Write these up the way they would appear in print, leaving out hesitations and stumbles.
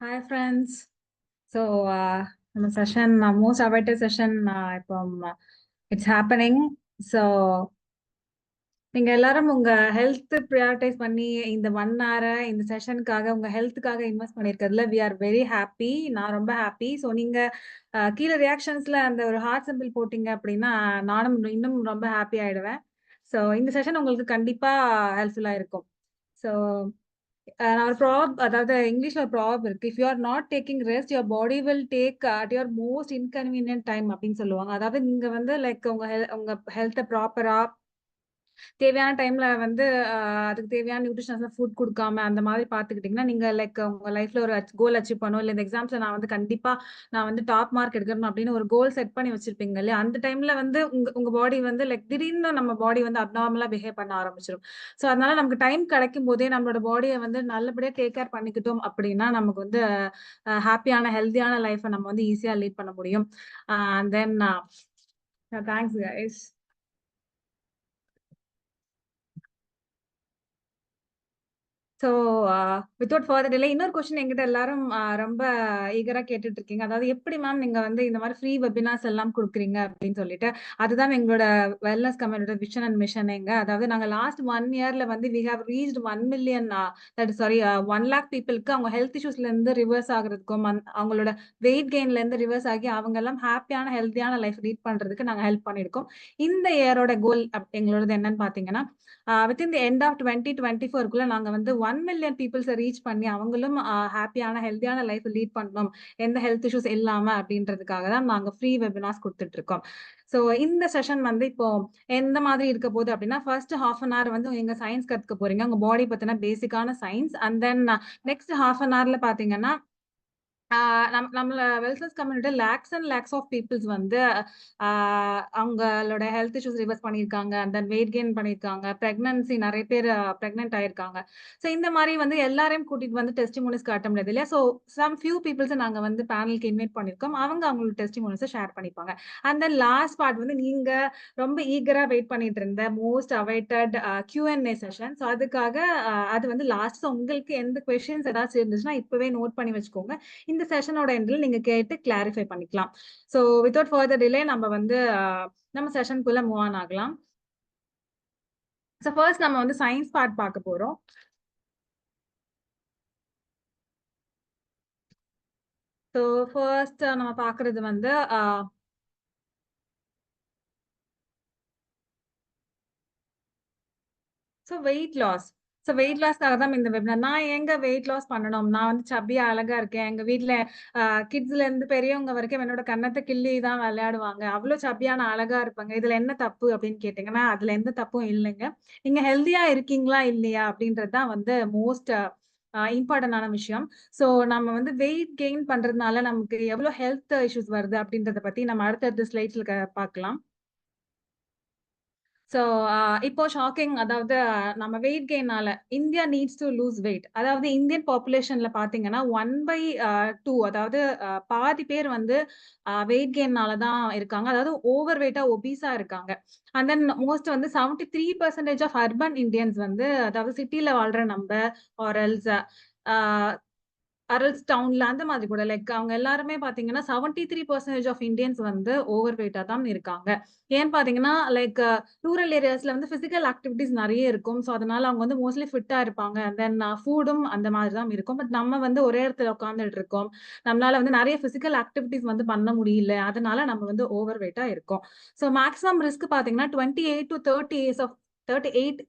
Hi friends. நம்ம session most awaited session இப்போ it's happening. So நீங்க எல்லாரும் உங்க ஹெல்த் ப்ரியாரிட்டைஸ் பண்ணி இந்த 1 hour இந்த செஷனுக்காக உங்க ஹெல்த்துக்காக இன்வெஸ்ட் பண்ணியிருக்கிறதுல வி ஆர் வெரி ஹாப்பி. நான் ரொம்ப ஹாப்பி. ஸோ நீங்க கீழே ரியாக்ஷன்ஸ்ல அந்த ஒரு ஹார்ட் சிம்பிள் போட்டீங்க அப்படின்னா நானும் இன்னும் ரொம்ப ஹாப்பி ஆயிடுவேன். ஸோ இந்த செஷன் உங்களுக்கு கண்டிப்பா ஹெல்ப்ஃபுல்லா இருக்கும். ஸோ நான் ஒரு அதாவது இங்கிலீஷ்ல ஒரு ப்ராவர்ப் இருக்கு. If you are not taking rest your body will take at your most inconvenient time அப்படின்னு சொல்லுவாங்க. அதாவது நீங்க வந்து லைக் உங்க ஹெல்த்தை ப்ராப்பரா தேவையான டைம்ல வந்து அதுக்கு தேவையான நியூட்ரிஷனஸ் ஃபுட் கொடுக்காம அந்த மாதிரி பார்த்துக்கிட்டிங்கன்னா நீங்க லைக் உங்க லைஃப்ல ஒரு கோல் அச்சீவ் பண்ணும். இல்லை இந்த எக்ஸாம்ஸ்ல நான் வந்து கண்டிப்பா நான் வந்து டாப் மார்க் எடுக்கணும் அப்படின்னு ஒரு கோல் செட் பண்ணி வச்சிருப்பீங்க இல்லையா? அந்த டைம்ல வந்து உங்க உங்க பாடி வந்து லைக் திடீர்னு நம்ம பாடி வந்து அப்நார்மலா பிஹேவ் பண்ண ஆரம்பிச்சிடும். ஸோ அதனால நமக்கு டைம் கிடைக்கும் போதே நம்மளோட பாடியை வந்து நல்லபடியா டேக் கேர் பண்ணிக்கிட்டோம் அப்படின்னா நமக்கு வந்து ஹாப்பியான ஹெல்த்தியான லைஃப்பை நம்ம வந்து ஈஸியா லீட் பண்ண முடியும். Then thanks guys. So without further delay இன்னொரு கொஸ்டின் என்கிட்ட எல்லாரும் ரொம்ப ஈகரா கேட்டுட்டு இருக்கீங்க. அதாவது எப்படி மேம் நீங்க வந்து இந்த மாதிரி ஃப்ரீ வெபினார்ஸ் எல்லாம் கொடுக்குறீங்க அப்படின்னு சொல்லிட்டு. அதுதான் எங்களோட wellness community vision and mission. அதாவது நாங்க லாஸ்ட் 1 yearல வந்து we have reached 1 million that sorry 1 lakh பீப்புளுக்கு அவங்க ஹெல்த் இஷ்யூஸ்ல இருந்து ரிவர்ஸ் ஆகுறதுக்கும் அவங்களோட வெயிட் கெயின்ல இருந்து ரிவர்ஸ் ஆகி அவங்க எல்லாம் ஹாப்பியான ஹெல்த்தியான லைஃப் லீட் பண்றதுக்கு நாங்க ஹெல்ப் பண்ணிருக்கோம். இந்த இயரோட கோல் எங்களோடது என்னன்னு பாத்தீங்கன்னா வித்தின் தி எண்ட் ஆஃப் 2024 நாங்க வந்து 1 million பீப்புள்ஸை ரீச் பண்ணி அவங்களும் ஹாப்பியான ஹெல்த்தியான லைஃப் லீட் பண்ணணும் எந்த ஹெல்த் இஷ்யூஸ் இல்லாம அப்படின்றதுக்காக தான் நாங்க ஃப்ரீ வெபினார்ஸ் கொடுத்துட்டு இருக்கோம். ஸோ இந்த செஷன் வந்து இப்போ எந்த மாதிரி இருக்க போகுது அப்படின்னா ஃபர்ஸ்ட் ½ வந்து எங்க சயின்ஸ் கத்துக்க போறீங்க உங்க பாடி பத்தின பேசிக்கான சயின்ஸ். அண்ட் தென் நெக்ஸ்ட் ½ பாத்தீங்கன்னா நம்மள wellness community lakhs and lakhs of peoples வந்து அவங்களோட ஹெல்த் இஷ்யூஸ் ரிவர்ஸ் பண்ணியிருக்காங்க. அண்ட் தென் வெயிட் கெயின் பண்ணியிருக்காங்க. பிரெக்னன்சி நிறைய பேர் பிரெக்னென்ட் ஆயிருக்காங்க. ஸோ இந்த மாதிரி வந்து எல்லாரையும் கூட்டிட்டு வந்து டெஸ்டிமோனிஸ் காட்ட முடியாது இல்லையா? ஸோ சம் ஃபியூ பீப்புள்ஸ் நாங்க வந்து பேனலுக்கு இன்வைட் பண்ணியிருக்கோம். அவங்க அவங்களோட டெஸ்டிமோனிஸை ஷேர் பண்ணிப்பாங்க. அண்ட் தென் லாஸ்ட் பார்ட் வந்து நீங்க ரொம்ப ஈகரா வெயிட் பண்ணிட்டு இருந்த most awaited Q&A session. So அதுக்காக அது வந்து லாஸ்ட் உங்களுக்கு எந்த கொஸ்டின்ஸ் ஏதாச்சும் இருந்துச்சுன்னா இப்பவே நோட் பண்ணி வச்சுக்கோங்க. இந்த செஷனோட எண்டில் நீங்க கேட்டு கிளாரிஃபை பண்ணிக்கலாம். ஸோ வித்தவுட் ஃபர்தர் டிலே நம்ம வந்து நம்ம செஷனுக்குள்ள மூவ் ஆன் ஆகலாம். ஸோ ஃபர்ஸ்ட் நம்ம வந்து சயின்ஸ் பார்ட் பார்க்க போறோம். ஸோ ஃபர்ஸ்ட் நம்ம பார்க்கறது வந்து so weight loss. So weight லாஸ்க்காக தான் இந்த வெபினார். நான் எங்க வெயிட் லாஸ் பண்ணணும்? நான் வந்து சப்பியா அழகா இருக்கேன். எங்க வீட்ல கிட்ஸ்ல இருந்து பெரியவங்க வரைக்கும் என்னோட கன்னத்தை கிள்ளி தான் விளையாடுவாங்க. அவ்வளோ சப்பியா நான் அழகா இருப்பாங்க. இதுல என்ன தப்பு அப்படின்னு கேட்டீங்கன்னா அதுல எந்த தப்பும் இல்லைங்க. நீங்க ஹெல்த்தியா இருக்கீங்களா இல்லையா அப்படின்றது தான் வந்து மோஸ்ட் இம்பார்ட்டன்டான விஷயம். ஸோ நம்ம வந்து வெயிட் கெயின் பண்றதுனால நமக்கு எவ்வளவு ஹெல்த் இஷ்யூஸ் வருது அப்படின்றத பத்தி நம்ம அடுத்தடுத்த ஸ்லைட்ஸ்ல பார்க்கலாம். ஸோ இப்போ ஷாக்கிங். அதாவது நம்ம வெயிட் கெயினால India needs to lose weight. அதாவது இந்தியன் பாப்புலேஷன்ல பாத்தீங்கன்னா 1/2 அதாவது பாதி பேர் வந்து வெயிட் கெயின்னால தான் இருக்காங்க. அதாவது ஓவர் வெயிட்டா ஒபீஸா இருக்காங்க. அண்ட் தென் மோஸ்ட் வந்து 73% ஆஃப் அர்பன் இந்தியன்ஸ் வந்து அதாவது சிட்டில வாழ்ற நம்ம ஆர்எல்ஸ் அரல்ஸ் டவுன்ல அந்த மாதிரி கூட லைக் அவங்க எல்லாருமே பாத்தீங்கன்னா 73% ஆஃப் இந்தியன்ஸ் வந்து ஓவர் வெயிட்டா தான் இருக்காங்க. ஏன்னு பாத்தீங்கன்னா லைக் ரூரல் ஏரியாஸ்ல வந்து பிசிக்கல் ஆக்டிவிட்டிஸ் நிறைய இருக்கும். ஸோ அதனால அவங்க வந்து மோஸ்ட்லி ஃபிட்டா இருப்பாங்க. தென் ஃபுடும் அந்த மாதிரி தான் இருக்கும். பட் நம்ம வந்து ஒரே இடத்துல உட்காந்துட்டு இருக்கோம். நம்மளால வந்து நிறைய பிசிக்கல் ஆக்டிவிட்டிஸ் வந்து பண்ண முடியல. அதனால நம்ம வந்து ஓவர் வெயிட்டா இருக்கோம். ஸோ மேக்ஸிமம் ரிஸ்க் பாத்தீங்கன்னா 38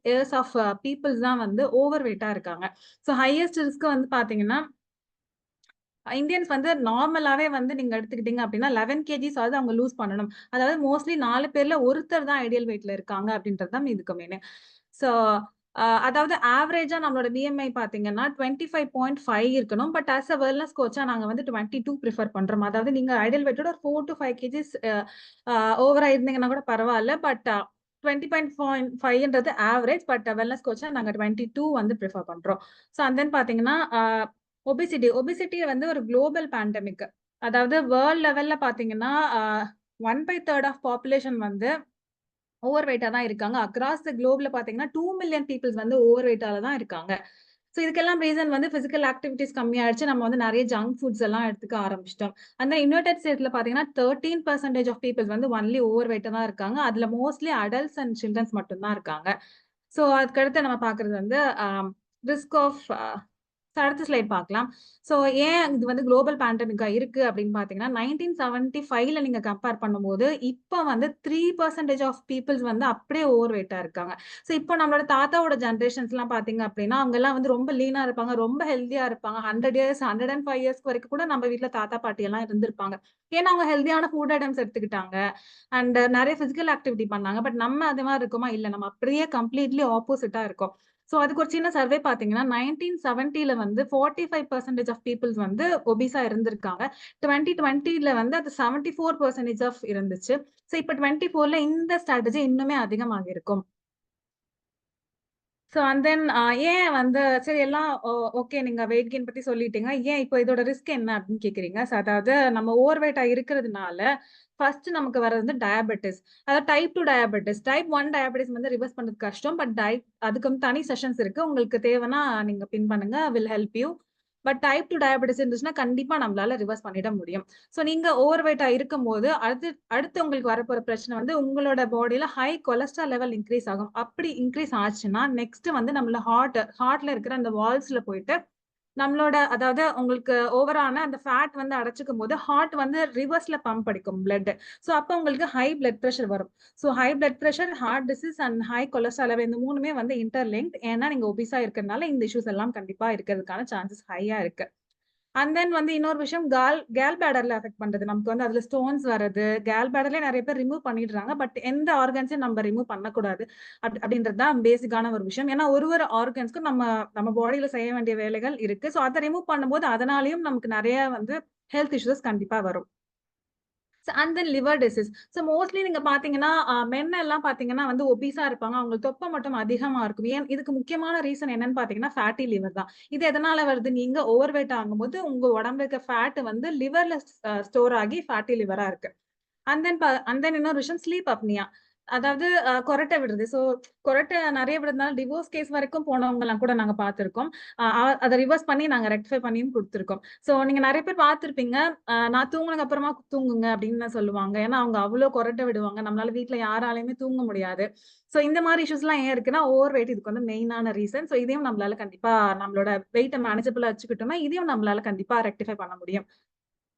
இயர்ஸ் ஆஃப் பீப்புள்ஸ் தான் வந்து ஓவர் வெயிட்டா இருக்காங்க. ஸோ ஹையஸ்ட் ரிஸ்க் வந்து பாத்தீங்கன்னா இந்தியன்ஸ் வந்து நார்மலாவே வந்து நீங்க எடுத்துக்கிட்டீங்க அப்படின்னா 11 கேஜிஸ் ஆவது அவங்க லூஸ் பண்ணணும். அதாவது மோஸ்ட்லி 4 பேர்ல ஒருத்தர் தான் ஐடியல் வெயிட்ல இருக்காங்க அப்படின்றது தான் இதுக்கு மெயின். ஸோ அதாவது ஆவரேஜா நம்மளோட பிஎம்ஐ பாத்தீங்கன்னா 25.5 இருக்கணும். பட் ஆஸ் அ வெல்னஸ் கோச்சா நாங்க வந்து 22 ப்ரிஃபர் பண்றோம். அதாவது நீங்க ஐடியல் வெயிட்டோட ஒரு 4 to 5 கேஜிஸ் ஓவரா இருந்தீங்கன்னா கூட பரவாயில்ல. பட் 20.5ன்றது ஆவரேஜ். பட் வெல்னஸ் கோச்சா நாங்க 22 வந்து ப்ரிஃபர் பண்றோம். ஸோ அண்ட் தென் பாத்தீங்கன்னா ஒபிசிட்டி வந்து ஒரு குளோபல் பேண்டமிக். அதாவது வேர்ல்ட் லெவல்ல பாத்தீங்கன்னா 1/3 ஆஃப் பாப்புலேஷன் வந்து ஓவர் வெயிட்டா தான் இருக்காங்க. அக்ராஸ் த குளோப்ல பாத்தீங்கன்னா 2 மில்லியன் பீப்புள்ஸ் வந்து ஓவர் வெயிட்டால தான் இருக்காங்க. ஸோ இதுக்கெல்லாம் ரீசன் வந்து பிசிக்கல் ஆக்டிவிட்டிஸ் கம்மியாயிடுச்சு. நம்ம வந்து நெறைய ஜங்க் ஃபுட்ஸ் எல்லாம் எடுத்துக்க ஆரம்பிச்சுட்டோம். அந்த யுனைட்டட் ஸ்டேட்ஸ்ல பார்த்தீங்கன்னா 13% ஆஃப் பீப்பிள்ஸ் வந்து ஒன்லி ஓவர் வெயிட்டா தான் இருக்காங்க. அதுல மோஸ்ட்லி அடல்ட்ஸ் அண்ட் சில்ட்ரன்ஸ் மட்டும் தான் இருக்காங்க. ஸோ அதுக்கடுத்து நம்ம பார்க்குறது வந்து ரிஸ்க் ஆஃப் அடுத்த ஸ்லைட் பார்க்கலாம். ஸோ ஏன் இது வந்து குளோபல் பேண்டமிக்கா இருக்கு அப்படின்னு பார்த்தீங்கன்னா, 1975ல நீங்க கம்பேர் பண்ணும்போது, இப்ப வந்து 3% ஆஃப் பீப்பிள்ஸ் வந்து அப்படியே ஓவர் வெயிட்டா இருக்காங்க. ஸோ இப்போ நம்மளோட தாத்தாவோட ஜெனரேஷன்ஸ்லாம் பார்த்தீங்க அப்படின்னா, அவங்கலாம் வந்து ரொம்ப லீனா இருப்பாங்க, ரொம்ப ஹெல்தியா இருப்பாங்க. 100 இயர்ஸ், 105 இயர்ஸ்க்கு வரைக்கும் கூட நம்ம வீட்ல தாத்தா, பாட்டி எல்லாம் இருந்திருப்பாங்க. ஏன்னா அவங்க ஹெல்தியான ஃபுட் ஐட்டம்ஸ் எடுத்துக்கிட்டாங்க. அண்ட் நெறைய பிசிக்கல் ஆக்டிவிட்டி பண்ணாங்க. பட் நம்ம அது மாரி இருக்கோமா? இல்ல. நம்ம அப்படியே கம்ப்ளீட்லி ஆப்போசிட்டா இருக்கோம். சோ அதுக்கு ஒரு சின்ன சர்வே பார்த்தீங்கன்னா, 1970ல வந்து 45% ஆஃப் பீப்பிள்ஸ் வந்து ஒபீஸா இருந்திருக்காங்க. 2020ல வந்து அது 74% ஆஃப் இருந்துச்சு. சோ இப்ப 24ல இந்த ஸ்ட்ராட்டஜி இன்னுமே அதிகமாகியிருக்கும். சோ அண்ட் தென் ஏன் வந்து சரி எல்லாம் ஓகே நீங்க வெயிட் கெயின் பத்தி சொல்லிட்டீங்க. ஏன் இப்போ இதோட ரிஸ்க் என்ன அப்படின்னு கேட்கிறீங்க. சோ அதாவது நம்ம ஓவர் வெயிட்டா இருக்கிறதுனால, ஃபர்ஸ்ட் நமக்கு வர்றது வந்து டயாபெட்டிஸ். அதாவது டைப் 2 டயாபெட்டிஸ். டைப் 1 டயாபெட்டிஸ் வந்து ரிவர்ஸ் பண்றது கஷ்டம். பட் அதுக்கு வந்து தனி செஷன்ஸ் இருக்கு. உங்களுக்கு தேவைன்னா நீங்க பின் பண்ணுங்க. Will help you. But type 2 diabetes இருந்துச்சுன்னா கண்டிப்பா நம்மளால ரிவர்ஸ் பண்ணிட முடியும். சோ நீங்க ஓவர் வெயிட்டா இருக்கும்போது, அடுத்து அடுத்து உங்களுக்கு வரப்போற பிரச்சனை வந்து உங்களோட பாடியில ஹை கொலஸ்ட்ரால் லெவல் இன்கிரீஸ் ஆகும். அப்படி இன்கிரீஸ் ஆச்சுன்னா, நெக்ஸ்ட் வந்து நம்மள ஹார்ட்ல இருக்கிற அந்த வால்ஸ்ல போயிட்டு நம்மளோட அதாவது உங்களுக்கு ஓவரான அந்த ஃபேட் வந்து அடைச்சுக்கும்போது, ஹார்ட் வந்து ரிவர்ஸ்ல பம்ப் அடிக்கும் பிளட். சோ அப்ப உங்களுக்கு ஹை பிளட் பிரஷர் வரும். So high blood pressure, heart disease and high cholesterol level இந்த 3மே வந்து இன்டர்லிங்க்ட். ஏன்னா நீங்க ஒபிஸா இருக்கிறதுனால இந்த இஷ்யூஸ் எல்லாம் கண்டிப்பா இருக்கிறதுக்கான சான்சஸ் ஹையா இருக்கு. அண்ட் தென் வந்து இன்னொரு விஷயம் கேல் பேடர்ல அஃபெக்ட் பண்றது. நமக்கு வந்து அதுல ஸ்டோன்ஸ் வரது. கேல் பேடர்லயே நெறைய பேர் ரிமூவ் பண்ணிடுறாங்க. பட் எந்த ஆர்கன்ஸையும் நம்ம ரிமூவ் பண்ணக்கூடாது. அப்படின்றது தான் பேசிக்கான ஒரு விஷயம். ஏன்னா ஒரு ஆர்கன்ஸ்க்கும் நம்ம நம்ம பாடியில செய்ய வேண்டிய வேலைகள் இருக்கு. சோ அத ரிமூவ் பண்ணும்போது அதனாலயும் நமக்கு நெறைய வந்து ஹெல்த் இஷ்யூஸ் கண்டிப்பா வரும். And then liver disease. So mostly நீங்க பார்த்தீங்கன்னா, மென் எல்லாம் பார்த்தீங்கன்னா வந்து ஒபீஸா இருப்பாங்க. அவங்களுக்கு தொப்பை மட்டும் அதிகமா இருக்கும். ஏன் இதுக்கு முக்கியமான ரீசன் என்னன்னு பார்த்தீங்கன்னா, ஃபேட்டி லிவர் தான். இது எதனால வருது? நீங்க ஓவர் வெயிட் ஆகும்போது உங்க உடம்புல இருக்க ஃபேட் வந்து லிவர்ல ஸ்டோர் ஆகி ஃபேட்டி லிவரா இருக்கு. அண்ட் தென் இன்னொரு விஷயம் ஸ்லீப் அப்னியா. அதாவது கொறட்ட விடுறது. சோ கொறட்ட நெறைய விடுறதுனால டிவோர்ஸ் கேஸ் வரைக்கும் போனவங்கலாம் கூட நாங்க பார்த்திருக்கோம். அ அ அத ரிவர்ஸ் பண்ணி நாங்க ரெக்டிஃபை பண்ணியும் குடுத்துருக்கோம். சோ நீங்க நெறைய பேர் பார்த்திருப்பீங்க. நான் தூங்குனதுக்கு அப்புறமா தூங்குங்க அப்படின்னு சொல்லுவாங்க. ஏன்னா அவங்க அவ்ளோ கொறட்ட விடுவாங்க. நம்மளால வீட்ல யாராலயுமே தூங்க முடியாது. சோ இந்த மாரி இஷ்யூஸ்லாம் ஏன் இருக்குன்னா, ஓவர் வெயிட் இதுக்கு வந்து மெயினான ரீசன். சோ இதையும் நம்மளால கண்டிப்பா நம்மளோட வெயிட்ட மேனேஜபிளா வச்சுக்கிட்டோம்னா, இதையும் நம்மளால கண்டிப்பா ரெக்டிஃபை பண்ண முடியும்.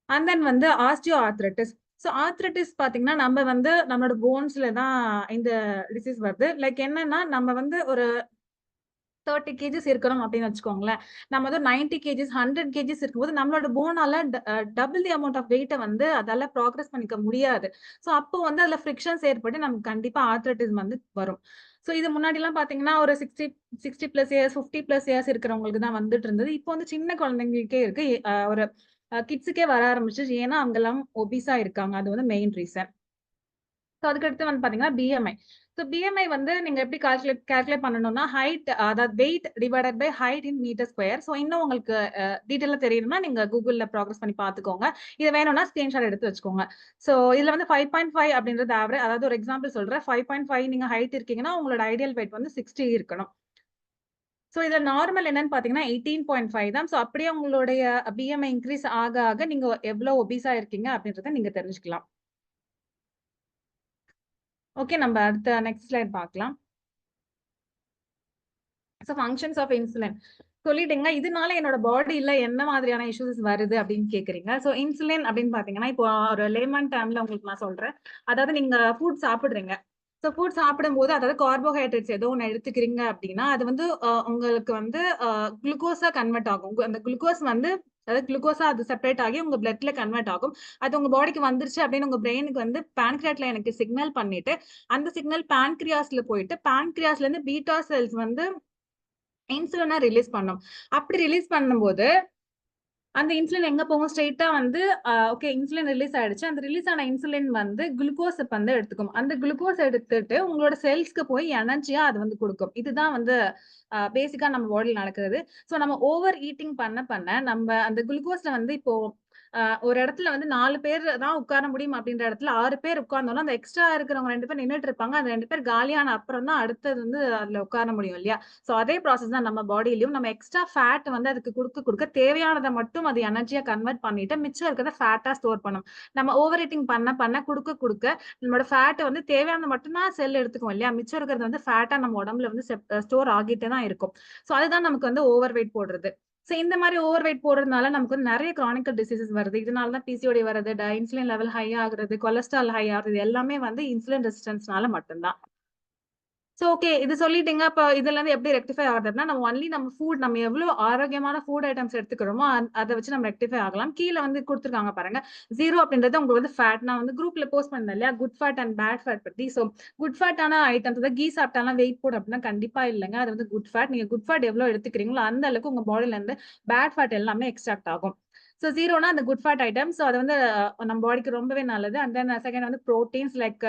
அண்ட் தென் வந்து ஆஸ்டியோ ஆர்த்ரைட்டிஸ். சோ ஆர்த்ரைட்டிஸ் பார்த்தீங்கன்னா, நம்ம வந்து நம்மளோட போன்ஸ்ல தான் இந்த டிசீஸ் வருது. லைக் என்னன்னா, நம்ம வந்து ஒரு 30 கேஜிஸ் இருக்கணும் அப்படின்னு வச்சுக்கோங்களேன். நம்ம வந்து 90 கேஜிஸ், 100 கேஜிஸ் இருக்கும்போது நம்மளோட போனால டபுள் தி அமௌண்ட் ஆஃப் வெயிட்ட வந்து அதால ப்ராக்ரஸ் பண்ணிக்க முடியாது. சோ அப்போ வந்து அதுல ஃப்ரிக்ஷன்ஸ் ஏற்பட்டு நமக்கு கண்டிப்பா ஆர்த்ரைட்டிஸ் வந்து வரும். சோ இது முன்னாடிலாம் பார்த்தீங்கன்னா, ஒரு 60 பிளஸ் இயர்ஸ், 50 பிளஸ் இயர்ஸ் இருக்கிறவங்களுக்கு தான் வந்துட்டு இருந்தது. இப்போ வந்து சின்ன குழந்தைங்களுக்கே இருக்கு. ஒரு கிட்ஸுக்கே வர ஆரம்பிச்சுருச்சு. ஏன்னா, அவங்கலாம் ஒபீஸா இருக்காங்க. அது வந்து மெயின் ரீசன். ஸோ அதுக்கடுத்து வந்து பார்த்தீங்கன்னா, பிஎம்ஐ. ஸோ பிஎம்ஐ வந்து நீங்க எப்படி கால்குலேட் பண்ணணும்னா, ஹைட் அதாவது weight divided by height in metre square. So இன்னும் உங்களுக்கு டீட்டெயிலா தெரியணும்னா, நீங்க Googleல ப்ராக்ரஸ் பண்ணி பார்த்துக்கோங்க. இது வேணும்னா ஸ்கிரீன்ஷாட் எடுத்து வச்சுக்கோங்க. ஸோ இதுல வந்து 5.5 அப்படின்றது அதாவது ஒரு எக்ஸாம்பிள் சொல்றேன். 5.5 நீங்க ஹைட் இருக்கீங்கன்னா, உங்களோட ஐடியல் வெயிட் வந்து 60 இருக்கணும். ஸோ இதுல நார்மல் என்னன்னு பார்த்தீங்கன்னா, 18.5 தான். ஸோ அப்படியே உங்களுடைய பிஎம்ஐ இன்கிரீஸ் ஆக, ஆக நீங்க எவ்வளோ ஒபீஸா இருக்கீங்க அப்படின்றத நீங்க தெரிஞ்சுக்கலாம். ஓகே, நம்ம அடுத்த நெக்ஸ்ட் ஸ்லைட் பார்க்கலாம். So functions of insulin. சொல்லிட்டீங்க. இதனால என்னோட பாடில என்ன மாதிரியான இஷ்யூஸ் வருது அப்படின்னு கேட்கிறீங்க. ஸோ இன்சுலின் அப்படின்னு பார்த்தீங்கன்னா, இப்போ ஒரு லேமன் டெர்ம்ல உங்களுக்கு நான் சொல்றேன். அதாவது நீங்க ஃபுட் சாப்பிடுறீங்க. ஸோ ஃபுட் சாப்பிடும்போது அதாவது கார்போஹைட்ரேட்ஸ் ஏதோ ஒண்ணு எடுத்துக்கிறீங்க அப்படின்னா, அது வந்து உங்களுக்கு வந்து குளுக்கோஸா கன்வெர்ட் ஆகும். அந்த குளுக்கோஸ் வந்து அதாவது குளுக்கோஸா அது செப்பரேட் ஆகி உங்க பிளட்ல கன்வெர்ட் ஆகும். அது உங்க பாடிக்கு வந்துருச்சு அப்படின்னு உங்க பிரெயினுக்கு வந்து பான்கிரியாட்ல எனக்கு சிக்னல் பண்ணிட்டு, அந்த சிக்னல் பான்கிரியாஸ்ல போயிட்டு, பான்கிரியாஸ்ல இருந்து பீட்டா செல்ஸ் வந்து இன்சுலின ரிலீஸ் பண்ணும். அப்படி ரிலீஸ் பண்ணும்போது, அந்த இன்சுலின் எங்க போகும்? ஸ்ட்ரெய்ட்டா வந்து ஓகே இன்சுலின் ரிலீஸ் ஆயிடுச்சு. அந்த ரிலீஸ் ஆன இன்சுலின் வந்து குளுக்கோஸ வந்து எடுத்துக்கும். அந்த குளுக்கோஸ் எடுத்துட்டு உங்களோட செல்ஸ்க்கு போய் எனர்ஜியா அது வந்து குடுக்கும். இதுதான் வந்து பேசிக்கா நம்ம பாடில நடக்கிறது. சோ நம்ம ஓவர் ஈட்டிங் பண்ண நம்ம அந்த குளுக்கோஸ்ல வந்து இப்போ ஒரு இடத்துல வந்து 4 பேர் தான் உட்கார முடியும் அப்படின்ற இடத்துல 6 பேர் உட்கார்ந்தோம்னா, அந்த எக்ஸ்ட்ரா இருக்கிறவங்க 2 பேர் நின்னுட்டு இருப்பாங்க. அந்த 2 பேர் காலியான அப்புறம் தான் அடுத்தது வந்து அதுல உட்கார முடியும் இல்லையா? சோ அதே ப்ராசஸ் தான் நம்ம பாடியிலயும். நம்ம எக்ஸ்ட்ரா ஃபேட் வந்து அதுக்கு குடுக்க தேவையானத மட்டும் அது எனர்ஜியா கன்வெர்ட் பண்ணிட்டு, மிச்சம் இருக்கிறத ஃபேட்டா ஸ்டோர் பண்ணும். நம்ம ஓவர் ஈட்டிங் பண்ண குடுக்க நம்மளோட ஃபேட் வந்து தேவையானது மட்டும் தான் செல் எடுத்துக்கும் இல்லையா? மிச்சம் இருக்கிறது வந்து ஃபேட்டா நம்ம உடம்புல வந்து ஸ்டோர் ஆகிட்டே தான் இருக்கும். சோ அதுதான் நமக்கு வந்து ஓவர் வெயிட் போடுறது. சோ இந்த மாரி ஓவர் வெயிட் போடுறதுனால நமக்கு வந்து நெறைய கிரானிக்கல் டிசீசஸ் வருது. இதனால தான் பிசிஓடி வருது, இன்சுலின் லெவல் ஹை ஆகுறது, கொலஸ்ட்ரால் ஹை ஆகுறது எல்லாமே வந்து இன்சுலின் ரெசிஸ்டன்ஸ்னால மட்டும் தான். So okay. இது சொல்லிட்டீங்க. அப்ப இதுலருந்து எப்படி ரெக்டிஃபை ஆகுறதுன்னா, நம்ம ஃபுட் நம்ம எவ்ளோ ஆரோக்கியமான ஃபுட் ஐட்டம்ஸ் எடுத்துக்கிறோமோ, அத வச்சு நம்ம ரெக்டிஃபை ஆகலாம். கீழ வந்து குடுத்துருக்காங்க பாருங்க. 0 அப்படின்றது உங்களுக்கு வந்து ஃபேட். நான் வந்து குரூப்ல போஸ்ட் பண்ணேன் இல்லையா? Good fat and bad fat பத்தி. சோ குட் ஃபேட்டான ஐட்டம்ஸ் அதாவது கீ சாப்பிட்டாலாம் வெயிட் போடும் அப்படின்னா கண்டிப்பா இல்லங்க. அது வந்து குட் ஃபேட். நீங்க குட் ஃபேட் எவ்ளோ எடுத்துக்கிறீங்களோ, அந்த அளவுக்கு உங்க பாடில இருந்து பேட் ஃபேட் எல்லாமே எக்ஸ்ட்ராக்ட் ஆகும். சோ 0னா அந்த குட் ஃபேட் ஐட்டம்ஸ். சோ அது வந்து நம்ம பாடிக்கு ரொம்பவே நல்லது. அண்ட் தென் செகண்ட் வந்து புரோட்டீன்ஸ் லைக்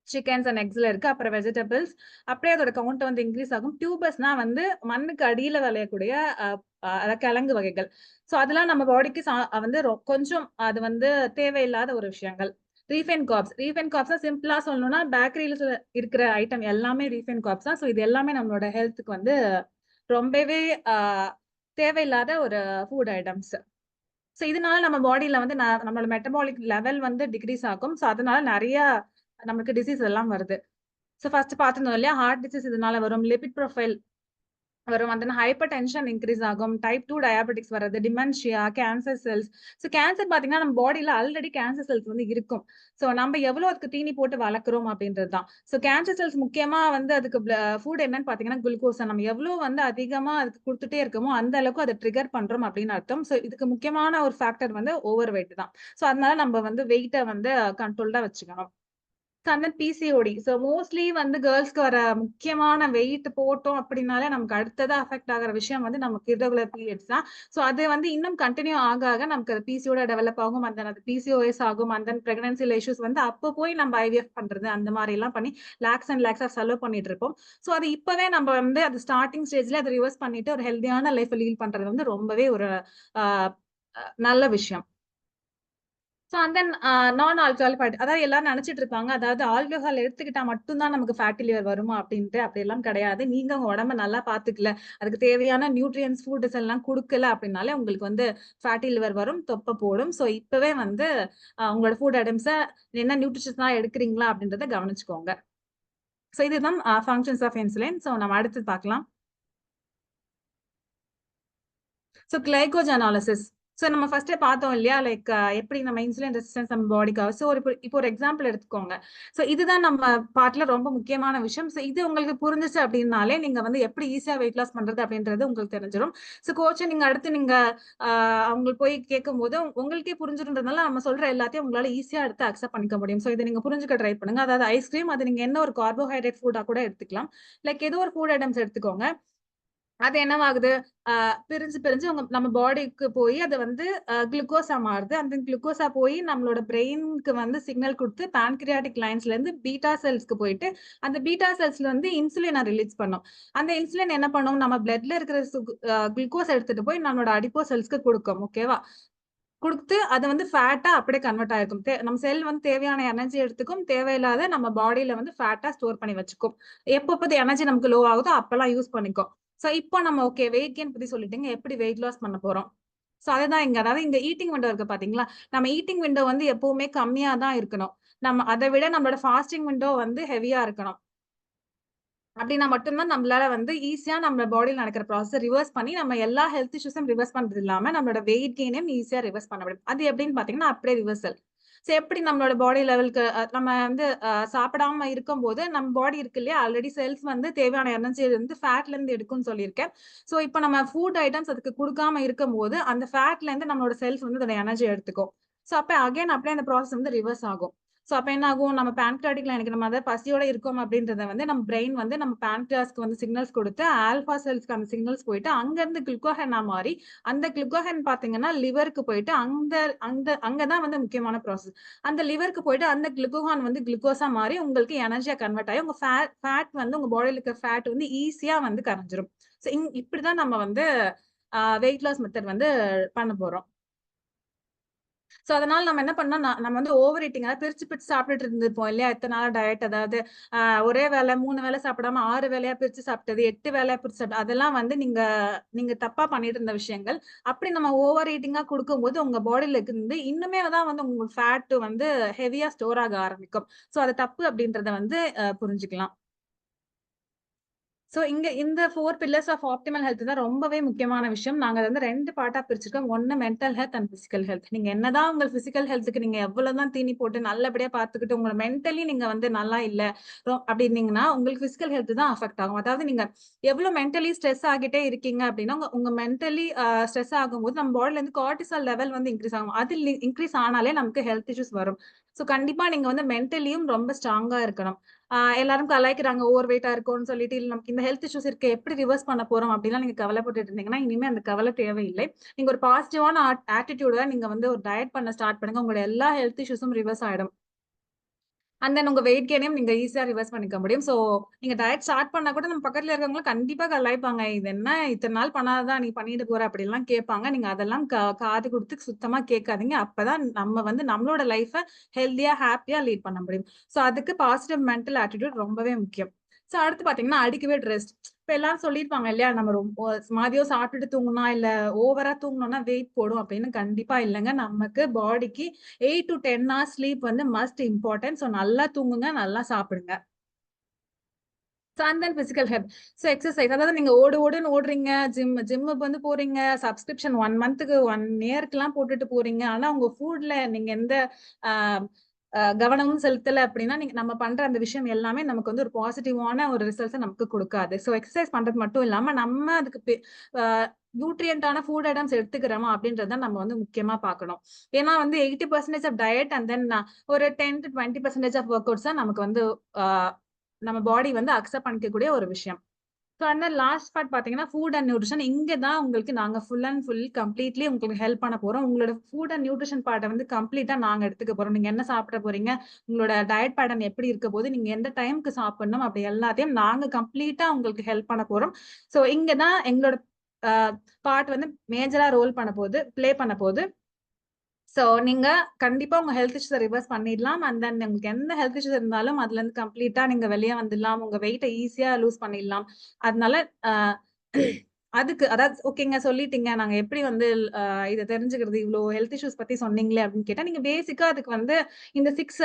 சிக்கன்ஸ் அண்ட் எக்ஸ்ல இருக்கு. அப்புறம் வெஜிடபிள்ஸ். அப்படியே அதோட கவுண்ட் வந்து இன்கிரீஸ் ஆகும். டியூபர்ஸ்னா வந்து மண்ணுக்கு அடியில விளையக்கூடிய அ அ அதாவது கிழங்கு வகைகள். சோ அதெல்லாம் நம்ம பாடிக்கு வந்து கொஞ்சம் அது வந்து தேவையில்லாத ஒரு விஷயங்கள். ரீஃபைன் கார்ப்ஸ்னா சிம்பிளா சொல்லணும்னா பேக்கரியில இருக்கிற ஐட்டம் எல்லாமே ரீஃபைன் கார்ப்ஸ் தான். சோ இது எல்லாமே நம்மளோட ஹெல்த்துக்கு வந்து ரொம்பவே அ தேவையில்லாத ஒரு ஃபுட் ஐட்டம்ஸ். சோ இதனால நம்ம பாடியில வந்து நம்மளோட மெட்டபாலிக் லெவல் வந்து டிக்ரீஸ் ஆகும். சோ அதனால நெறைய நமக்கு டிசீஸ் எல்லாம் வருது. சோ ஃபர்ஸ்ட் பார்த்திருந்தோம் இல்லையா? ஹார்ட் டிசீஸ் இதனால வரும். லிபிட் ப்ரொஃபைல் வரும். அந்த ஹைப்பர் டென்ஷன் இன்கிரீஸ் ஆகும். டைப் 2 டயாபெட்டிக்ஸ் வர்றது, dementia, cancer cells. So cancer பார்த்தீங்கன்னா, நம்ம பாடில ஆல்ரெடி கேன்சர் செல்ஸ் வந்து இருக்கும். சோ நம்ம எவ்வளோ அதுக்கு தீனி போட்டு வளர்க்குறோம் அப்படின்றது தான். சோ கேன்சர் செல்ஸ் முக்கியமா வந்து அதுக்கு ஃபுட் என்னன்னு பார்த்தீங்கன்னா, குளுக்கோஸ். நம்ம எவ்வளோ வந்து அதிகமா அதுக்கு குடுத்துட்டே இருக்கோமோ, அந்த அளவுக்கு அத ட்ரிகர் பண்றோம் அப்படின்னு அர்த்தம். சோ இதுக்கு முக்கியமான ஒரு ஃபேக்டர் வந்து ஓவர் வெயிட் தான். சோ அதனால நம்ம வந்து வெயிட்ட வந்து கண்ட்ரோல்டா வச்சுக்கணும். And then PCOD. So mostly வந்து கேர்ல்ஸ்க்கு வர முக்கியமான வெயிட் போட்டோம் அப்படின்னாலே நமக்கு அடுத்ததா அஃபெக்ட் ஆகுற விஷயம் வந்து நமக்கு இர்ரெகுலர் பீரியட்ஸ் தான். சோ அது வந்து இன்னும் கன்டின்யூ ஆக நமக்கு அது பிசிஓடி டெவலப் ஆகும். அண்ட் தென் அது பிசிஓஎஸ் ஆகும். அண்ட் தென் பிரெக்னன்சில இஷ்யூஸ் வந்து அப்ப போய் நம்ம ஐவிஎஃப் பண்றது அந்த மாரி எல்லாம் பண்ணி லேக்ஸ் அண்ட் லேக்ஸா செலவு பண்ணிட்டு இருப்போம். சோ அது இப்பவே நம்ம வந்து அது ஸ்டார்ட்டிங் ஸ்டேஜ்ல அத ரிவர்ஸ் பண்ணிட்டு ஒரு ஹெல்தியான லைஃப் லீட் பண்றது வந்து ரொம்பவே ஒரு அ நல்ல விஷயம். சோ அண்ட் தென் நான் ஆல்கஹாலிக் ஃபேட் அதாவது எல்லாரும் நெனச்சுட்டு இருப்பாங்க. அதாவது ஆல்கஹால் எடுத்துக்கிட்டா மட்டும் தான் நமக்கு ஃபேட்டி லிவர் வருமா அப்டின்ட்டு. அப்படியெல்லாம் கிடையாது. நீங்க உங்க உடம்ப நல்லா பார்த்துக்கல, அதுக்கு தேவையான நியூட்ரியன்ட்ஸ், ஃபுட்ஸ் எல்லாம் குடுக்கல அப்டின்னாலே உங்களுக்கு வந்து ஃபேட்டி லிவர் வரும், தொப்பை போடும். சோ இப்பவே வந்து உங்களோட ஃபுட் ஐட்டம்ஸ என்ன நியூட்ரிஷன்ஸா எடுக்கிறீங்களா அப்டின்றத கவனிச்சுக்கோங்க. சோ இதுதான் ஃபங்ஷன்ஸ் ஆஃப் இன்சுலின். சோ நம்ம அடுத்து பார்க்கலாம். சோ கிளைகோஜெனாலிசிஸ். சோ நம்ம ஃபர்ஸ்ட்டே பார்த்தோம் இல்லையா? லைக் எப்படி நம்ம இன்சுலின் ரெசிஸ்டன்ஸ் நம்ம பாடிக்கு ஆகும். சோ இப்போ ஒரு எக்ஸாம்பிள் எடுத்துக்கோங்க. சோ இதுதான் நம்ம பார்ட்ல ரொம்ப முக்கியமான விஷயம். சோ இது உங்களுக்கு புரிஞ்சுச்சு அப்படின்னாலே, நீங்க வந்து எப்படி ஈஸியா வெயிட் லாஸ் பண்றது அப்படின்றது உங்களுக்கு தெரிஞ்சிரும். சோ கோச்ச நீங்க அடுத்து நீங்க அ அவங்களுக்கு போய் கேட்கும்போது, உங்களுக்கே புரிஞ்சிருன்றதுனால நம்ம சொல்ற எல்லாத்தையும் உங்களால ஈஸியா எடுத்து அக்செப்ட் பண்ணிக்க முடியும். சோ இத நீங்க புரிஞ்சுக்க ட்ரை பண்ணுங்க. அதாவது ஐஸ்கிரீம் அது நீங்க என்ன ஒரு கார்போஹைட்ரேட் ஃபுட்டா கூட எடுத்துக்கலாம். லைக் ஏதோ ஒரு ஃபுட் ஐட்டம்ஸ் எடுத்துக்கோங்க. அது என்னவாகுது? அ பிரிஞ்சு, பிரிஞ்சு நம்ம பாடிக்கு போயி அது வந்து குளுக்கோஸா மாறுது. அந்த குளுக்கோஸா போயி நம்மளோட பிரெயினுக்கு வந்து சிக்னல் குடுத்து பான்கிரியாட்டிக் லைன்ஸ்லேருந்து பீட்டா செல்ஸ்க்கு போயிட்டு, அந்த பீட்டா செல்ஸ்ல வந்து இன்சுலின ரிலீஸ் பண்ணும். அந்த இன்சுலின் என்ன பண்ணும்? நம்ம பிளட்ல இருக்கிற குளுக்கோஸ் எடுத்துட்டு போய் நம்மளோட அடிப்போஸ் செல்ஸ்க்கு குடுக்கும். ஓகேவா? குடுத்து அது வந்து ஃபேட்டா அப்படியே கன்வெர்ட் ஆயிருக்கும். நம்ம செல் வந்து தேவையான எனர்ஜி எடுத்துக்கும். தேவையில்லாத நம்ம பாடியில வந்து ஃபேட்டா ஸ்டோர் பண்ணி வச்சுக்கும். எப்பப்ப எனர்ஜி நமக்கு லோ ஆகுதோ அப்பல்லாம் யூஸ் பண்ணிக்கும். சோ இப்போ நம்ம ஓகே வெயிட் கெயின் பத்தி சொல்லிட்டீங்க. எப்படி வெயிட் லாஸ் பண்ண போறோம்? சோ அதுதான் இங்க. அதாவது இங்க ஈட்டிங் விண்டோ இருக்கு பாத்தீங்களா? நம்ம ஈட்டிங் விண்டோ வந்து எப்பவுமே கம்மியா தான் இருக்கணும். நம்ம அத விட நம்மளோட ஃபாஸ்டிங் விண்டோ வந்து ஹெவியா இருக்கணும். அப்டின்னா மட்டும் தான் நம்மளால வந்து ஈஸியா நம்ம பாடில நடக்கிற ப்ராசஸ ரிவர்ஸ் பண்ணி, நம்ம எல்லா ஹெல்த் இஷ்யூஸும் ரிவர்ஸ் பண்றது இல்லாம, நம்மளோட வெயிட் கெய்னையும் ஈஸியா ரிவர்ஸ் பண்ண முடியும். அது எப்டின்னு பார்த்தீங்கன்னா, அப்டியே ரிவர்சல். சோ எப்டி நம்மளோட பாடி லெவலுக்கு நம்ம வந்து சாப்பிடாம இருக்கும்போது, நம்ம பாடி இருக்கு இல்லையா? ஆல்ரெடி செல்ஸ் வந்து தேவையான எனர்ஜிய வந்து ஃபேட்லருந்து எடுக்கும்னு சொல்லியிருக்கேன். சோ இப்ப நம்ம ஃபுட் ஐட்டம்ஸ் அதுக்கு குடுக்காம இருக்கும்போது, அந்த ஃபேட்லருந்து நம்மளோட செல்ஸ் வந்து அதோட எனர்ஜிய எடுத்துக்கும். சோ அப்ப அகைன் அப்டியே அந்த ப்ராசஸ் வந்து ரிவர்ஸ் ஆகும். சோ அப்ப என்ன ஆகும்? நம்ம பான்கிரியாட்டிக் எனக்கு நம்ம அத பசியோட இருக்கோம் அப்படின்றத வந்து நம்ம பிரெயின் வந்து நம்ம பான்கிரியாஸ்க்கு வந்து சிக்னல்ஸ் குடுத்து, ஆல்பா செல்ஸ்க்கு அந்த சிக்னல்ஸ் போயிட்டு, அங்கருந்து குளுக்கோகனா மாறி, அந்த குளுக்கோகன் பார்த்தீங்கன்னா, லிவருக்கு போயிட்டு, அந்த அந்த அங்க தான் வந்து முக்கியமான ப்ராசஸ். அந்த லிவருக்கு போயிட்டு, அந்த குளுக்கோகான் வந்து குளுக்கோஸா மாறி, உங்களுக்கு எனர்ஜியா கன்வெர்ட் ஆயி, உங்க ஃபேட் வந்து உங்க பாடில இருக்க ஃபேட் வந்து ஈஸியா வந்து கரைஞ்சிரும். சோ இப்படிதான் நம்ம வந்து வெயிட் லாஸ் மெத்தட் வந்து பண்ண போறோம். சோ அதனால நம்ம என்ன பண்ணோம், நம்ம வந்து ஓவர் ஈட்டிங், அதாவது பிரிச்சு பிரிச்சு சாப்பிட்டுட்டு இருந்திருப்போம் இல்லையா? இத்தன நாளா டயட், அதாவது ஒரே வேளை 3 வேளை சாப்பிடாம 6 வேளையா பிரிச்சு சாப்பிட்டது, 8 வேளையா பிரிச்சு சாப்பிட்டது, அதெல்லாம் வந்து நீங்க நீங்க தப்பா பண்ணிட்டு இருந்த விஷயங்கள். அப்படி நம்ம ஓவர் ஈட்டிங்கா குடுக்கும்போது உங்க பாடில இருந்து இன்னுமே தான் வந்து உங்க ஃபேட் வந்து ஹெவியா ஸ்டோர் ஆக ஆரம்பிக்கும். சோ அது தப்பு அப்படின்றத வந்து புரிஞ்சுக்கலாம். சோ இங்க இந்த 4 பில்லர்ஸ் ஆஃப் ஆப்டிமல் ஹெல்த் தான் ரொம்பவே முக்கியமான விஷயம். நாங்க அத வந்து 2 பார்ட்டா பிரிச்சிருக்கோம். 1 mental health and physical health. நீங்க என்னதான் உங்க பிசிக்கல் ஹெல்த்துக்கு நீங்க எவ்வளவுதான் தீனி போட்டு நல்லபடியா பார்த்துக்கிட்டு, உங்கள மென்டலி நீங்க வந்து நல்லா இல்ல அப்டின்னீங்கன்னா, உங்களுக்கு பிசிக்கல் ஹெல்த் தான் அஃபெக்ட் ஆகும். அதாவது நீங்க எவ்வளவு மென்டலி ஸ்ட்ரெஸ் ஆகிட்டே இருக்கீங்க அப்டின்னா, உங்க உங்க மென்டலி ஸ்ட்ரெஸ் ஆகும்போது நம்ம பாடில இருந்து கார்ட்டிசால் லெவல் வந்து இன்கிரீஸ் ஆகும். அது இன்கிரீஸ் ஆனாலே நமக்கு ஹெல்த் இஷ்யூஸ் வரும். சோ கண்டிப்பா நீங்க வந்து மென்டலியும் ரொம்ப ஸ்ட்ராங்கா இருக்கணும். எல்லாரும் கலாய்க்கிறாங்க ஓவர் வெயிட்டா இருக்கோம்னு சொல்லிட்டு, இல்ல நமக்கு இந்த ஹெல்த் இஷ்யூஸ் இருக்கு. எப்படி ரிவர்ஸ் பண்ண போறோம் அப்படிலாம் நீங்க கவலைப்பட்டுட்டு இருந்தீங்கன்னா, இனிமே அந்த கவலை தேவையில்லை. நீங்க ஒரு பாசிட்டிவான ஆட்டிட்யூடோட நீங்க வந்து ஒரு டயட் பண்ண ஸ்டார்ட் பண்ணுங்க. உங்களோட எல்லா ஹெல்த் இஷ்யூஸும் ரிவர்ஸ் ஆயிடும். அண்ட் தென் உங்க வெயிட் கெய்னையும் நீங்க ஈஸியா ரிவர்ஸ் பண்ணிக்க முடியும். சோ நீங்க டயட் ஸ்டார்ட் பண்ணா கூட நம்ம பக்கத்துல இருக்கவங்க கண்டிப்பா கலாய்ப்பாங்க. இது என்ன இத்தன நாள் பண்ணாததான் நீ பண்ணிட்டு போற அப்படிலாம் கேட்பாங்க. நீங்க அதெல்லாம் காது குடுத்து சுத்தமா கேட்காதீங்க. அப்பதான் நம்ம வந்து நம்மளோட லைஃப ஹெல்தியா, ஹேப்பியா லீட் பண்ண முடியும். சோ அதுக்கு பாசிட்டிவ் மென்டல் ஆட்டிட்யூட் ரொம்பவே முக்கியம். சோ அடுத்து பாத்தீங்கன்னா அடிக்குவேட் ரெஸ்ட். இப்ப எல்லாரும் சொல்லியிருப்பாங்க இல்லையா? நம்ம ரொம்ப மதியம் சாப்பிட்டுட்டு தூங்குனா, இல்ல ஓவரா தூங்குனோம்னா வெயிட் போடும் அப்படின்னு. கண்டிப்பா இல்லங்க. நமக்கு பாடிக்கு 8 to 10 ஹார்ஸ் ஸ்லீப் வந்து மஸ்ட் இம்பார்ட்டன்ட். சோ நல்லா தூங்குங்க, நல்லா சாப்பிடுங்க. So and then physical health. So exercise, அதாவது நீங்க ஓடுன்னு ஓடுறீங்க, ஜிம்முக்கு வந்து போறீங்க, சப்ஸ்கிரிப்ஷன் 1 மந்த்துக்கு 1 இயர்க்குலாம் போட்டுட்டு போறீங்க. ஆனா உங்க ஃபுட்ல நீங்க எந்த அ கவனமும் செலுத்தல அப்படின்னா, நம்ம பண்ற அந்த விஷயம் எல்லாமே நமக்கு வந்து ஒரு பாசிட்டிவான ஒரு ரிசல்ட்ஸ நமக்கு குடுக்காது. சோ எக்சர்சைஸ் பண்றது மட்டும் இல்லாம, நம்ம அதுக்கு அ நியூட்ரியன்ட்டான ஃபுட் ஐட்டம்ஸ் எடுத்துக்கிறோமா அப்படின்றத நம்ம வந்து முக்கியமா பார்க்கணும். ஏன்னா வந்து 80% ஆஃப் டயட் அண்ட் தென் ஒரு 10 to 20% ஆஃப் வொர்க் அவுட்ஸ் தான் நமக்கு வந்து அ நம்ம பாடி வந்து அக்செப்ட் பண்ணிக்கக்கூடிய ஒரு விஷயம். So and then last part பார்த்தீங்கன்னா, ஃபுட் அண்ட் நியூட்ரிஷன். இங்க தான் உங்களுக்கு நாங்க ஃபுல் அண்ட் ஃபுல் கம்ப்ளீட்லி உங்களுக்கு ஹெல்ப் பண்ண போறோம். உங்களோட ஃபுட் அண்ட் நியூட்ரிஷன் பார்ட்ட வந்து கம்ப்ளீட்டா நாங்க எடுத்துக்க போறோம். நீங்க என்ன சாப்பிட போறீங்க? உங்களோட டயட் பேட்டர்ன் எப்படி இருக்க போது? நீங்க எந்த டைம்க்கு சாப்பிடணும்? அப்படி எல்லாத்தையும் நாங்க கம்ப்ளீட்டா உங்களுக்கு ஹெல்ப் பண்ண போறோம். ஸோ இங்க தான் எங்களோட அ பார்ட் வந்து மேஜரா ரோல் பண்ண போது, ப்ளே பண்ண போது. சோ, நீங்க கண்டிப்பா உங்க ஹெல்த் இஷ்யூஸ ரிவர்ஸ் பண்ணிடலாம். அண்ட் தென் உங்களுக்கு எந்த ஹெல்த் இஷ்யூஸ் இருந்தாலும் அதுலருந்து கம்ப்ளீட்டா நீங்க வெளிய வந்துடலாம். உங்க வெயிட்ட ஈஸியா லூஸ் பண்ணிடலாம். அதனால அ அதுக்கு அதாவது ஓகேங்க சொல்லிட்டீங்க. நாங்க எப்படி வந்து அ இத தெரிஞ்சுக்கிறது? இவ்ளோ ஹெல்த் இஷ்யூஸ் பத்தி சொன்னீங்களே அப்படின்னு கேட்டா, நீங்க பேசிக்கா அதுக்கு வந்து இந்த 6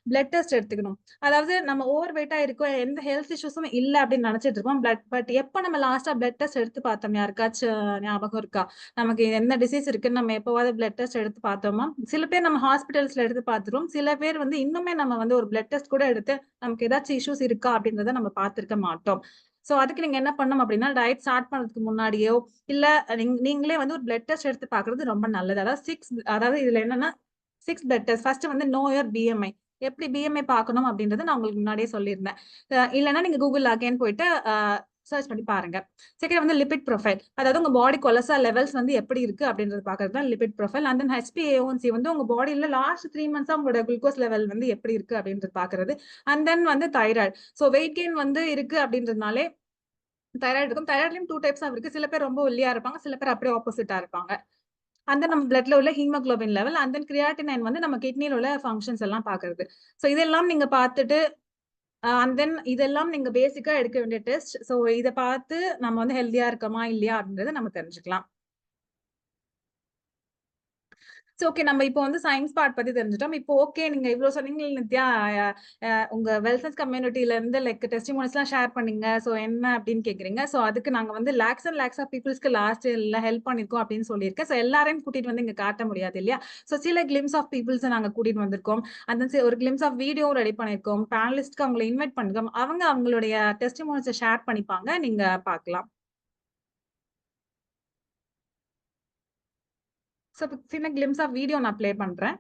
பிளட் டெஸ்ட் எடுத்துக்கணும். அதாவது நம்ம ஓவர் வெயிட்டா இருக்கோம். எந்த ஹெல்த் இஷ்யூஸும் இல்ல அப்படின்னு நெனச்சுட்டு இருப்போம். பட் எப்ப நம்ம லாஸ்ட்டா பிளட் டெஸ்ட் எடுத்து பார்த்தோம்? யாருக்காச்சும் ஞாபகம் இருக்கா? நமக்கு என்ன டிசீஸ் இருக்குன்னு நம்ம எப்பவாவது பிளட் டெஸ்ட் எடுத்து பார்த்தோமா? சில பேர் நம்ம ஹாஸ்பிட்டல்ஸ்ல எடுத்து பார்த்துருவோம். சில பேர் வந்து இன்னுமே நம்ம வந்து ஒரு பிளட் டெஸ்ட் கூட எடுத்து, நமக்கு ஏதாச்சும் இஷ்யூஸ் இருக்கா அப்படின்றத நம்ம பார்த்திருக்க மாட்டோம். சோ அதுக்கு நீங்க என்ன பண்ணணும் அப்படின்னா, டயட் ஸ்டார்ட் பண்றதுக்கு முன்னாடியோ, இல்ல நீங்களே வந்து ஒரு பிளட் டெஸ்ட் எடுத்து பார்க்கிறது ரொம்ப நல்லது. அதாவது இதுல என்னன்னா 6 பிளட் டெஸ்ட். ஃபர்ஸ்ட் வந்து நோ யுவர் பிஎம்ஐ. எப்படி பிஎம்ஐ பார்க்கணும் அப்படின்றத நான் உங்களுக்கு முன்னாடியே சொல்லியிருந்தேன். இல்லன்னா நீங்க Google அகைன் போயிட்டு சர்ச் பண்ணி பாருங்க. செகண்ட் வந்து லிபிட் ப்ரொஃபைல். அதாவது உங்க பாடி கொலஸ்ட்ரால் லெவல்ஸ் வந்து எப்படி இருக்கு அப்படின்றத பார்க்கிறது தான் lipid profile. And then HbA1c வந்து உங்க பாடில லாஸ்ட் 3 மந்த்ஸா உங்களோட குளுக்கோஸ் லெவல் வந்து எப்படி இருக்கு அப்படின்றது பார்க்கிறது. அண்ட் தென் வந்து தைராய்டு. சோ வெயிட் கெயின் வந்து இருக்கு அப்படின்றதுனாலே தைராய்டு இருக்கும். தைராய்ட்லயும் 2 டைப்ஸ் இருக்கு. சில பேர் ரொம்ப ஒல்லியா இருப்பாங்க. சில பேர் அப்படியே ஆப்போசிட்டா இருப்பாங்க. அந்த நம்ம பிளட்ல உள்ள haemoglobin level and then creatinine வந்து நம்ம கிட்னில உள்ள ஃபங்ஷன்ஸ் எல்லாம் பார்க்கிறது. சோ இதெல்லாம் நீங்க பார்த்துட்டு அண்ட் தென் இதெல்லாம் நீங்க பேசிக்கா எடுக்க வேண்டிய டெஸ்ட். சோ இத பார்த்து நம்ம வந்து ஹெல்தியா இருக்கோமா? இல்லையா? அப்படின்றத நம்ம தெரிஞ்சுக்கலாம். சோ ஓகே, நம்ம இப்போ வந்து சயன்ஸ் பார்ட் பத்தி தெரிஞ்சுட்டோம். இப்போ ஓகே, நீங்க இவ்ளோ சொன்னீங்கல்ல நித்யா, உங்க வெல்னஸ் கம்யூனிட்டில இருந்து லைக் டெஸ்டிமோனிஸ்லாம் ஷேர் பண்ணீங்க. சோ என்ன அப்படின்னு கேட்கிறீங்க. சோ அதுக்கு நாங்க வந்து லேக்ஸ் அண்ட் லேக்ஸ் ஆஃப் பீப்பிள்ஸ்க்கு லாஸ்ட் இயர்ல ஹெல்ப் பண்ணியிருக்கோம் அப்படின்னு சொல்லியிருக்கேன். சோ எல்லாரையும் கூட்டிட்டு வந்து இங்க காட்ட முடியாது இல்லையா? சோ சில கிளிம்ஸ் ஆஃப் பீப்பிள்ஸ நாங்க கூட்டிட்டு வந்திருக்கோம். அந்த ஒரு கிளிம்ஸ் ஆஃப் வீடியோவும் ரெடி பண்ணியிருக்கோம். பேனலிஸ்ட்க்கு அவங்கள இன்வைட் பண்ணிருக்கோம். அவங்க அவங்களுடைய டெஸ்டிமோனிஸ ஷேர் பண்ணிப்பாங்க. நீங்க பார்க்கலாம். சோ சின்ன கிளிம்ஸ் ஆஃப் வீடியோ நான் ப்ளே பண்றேன்.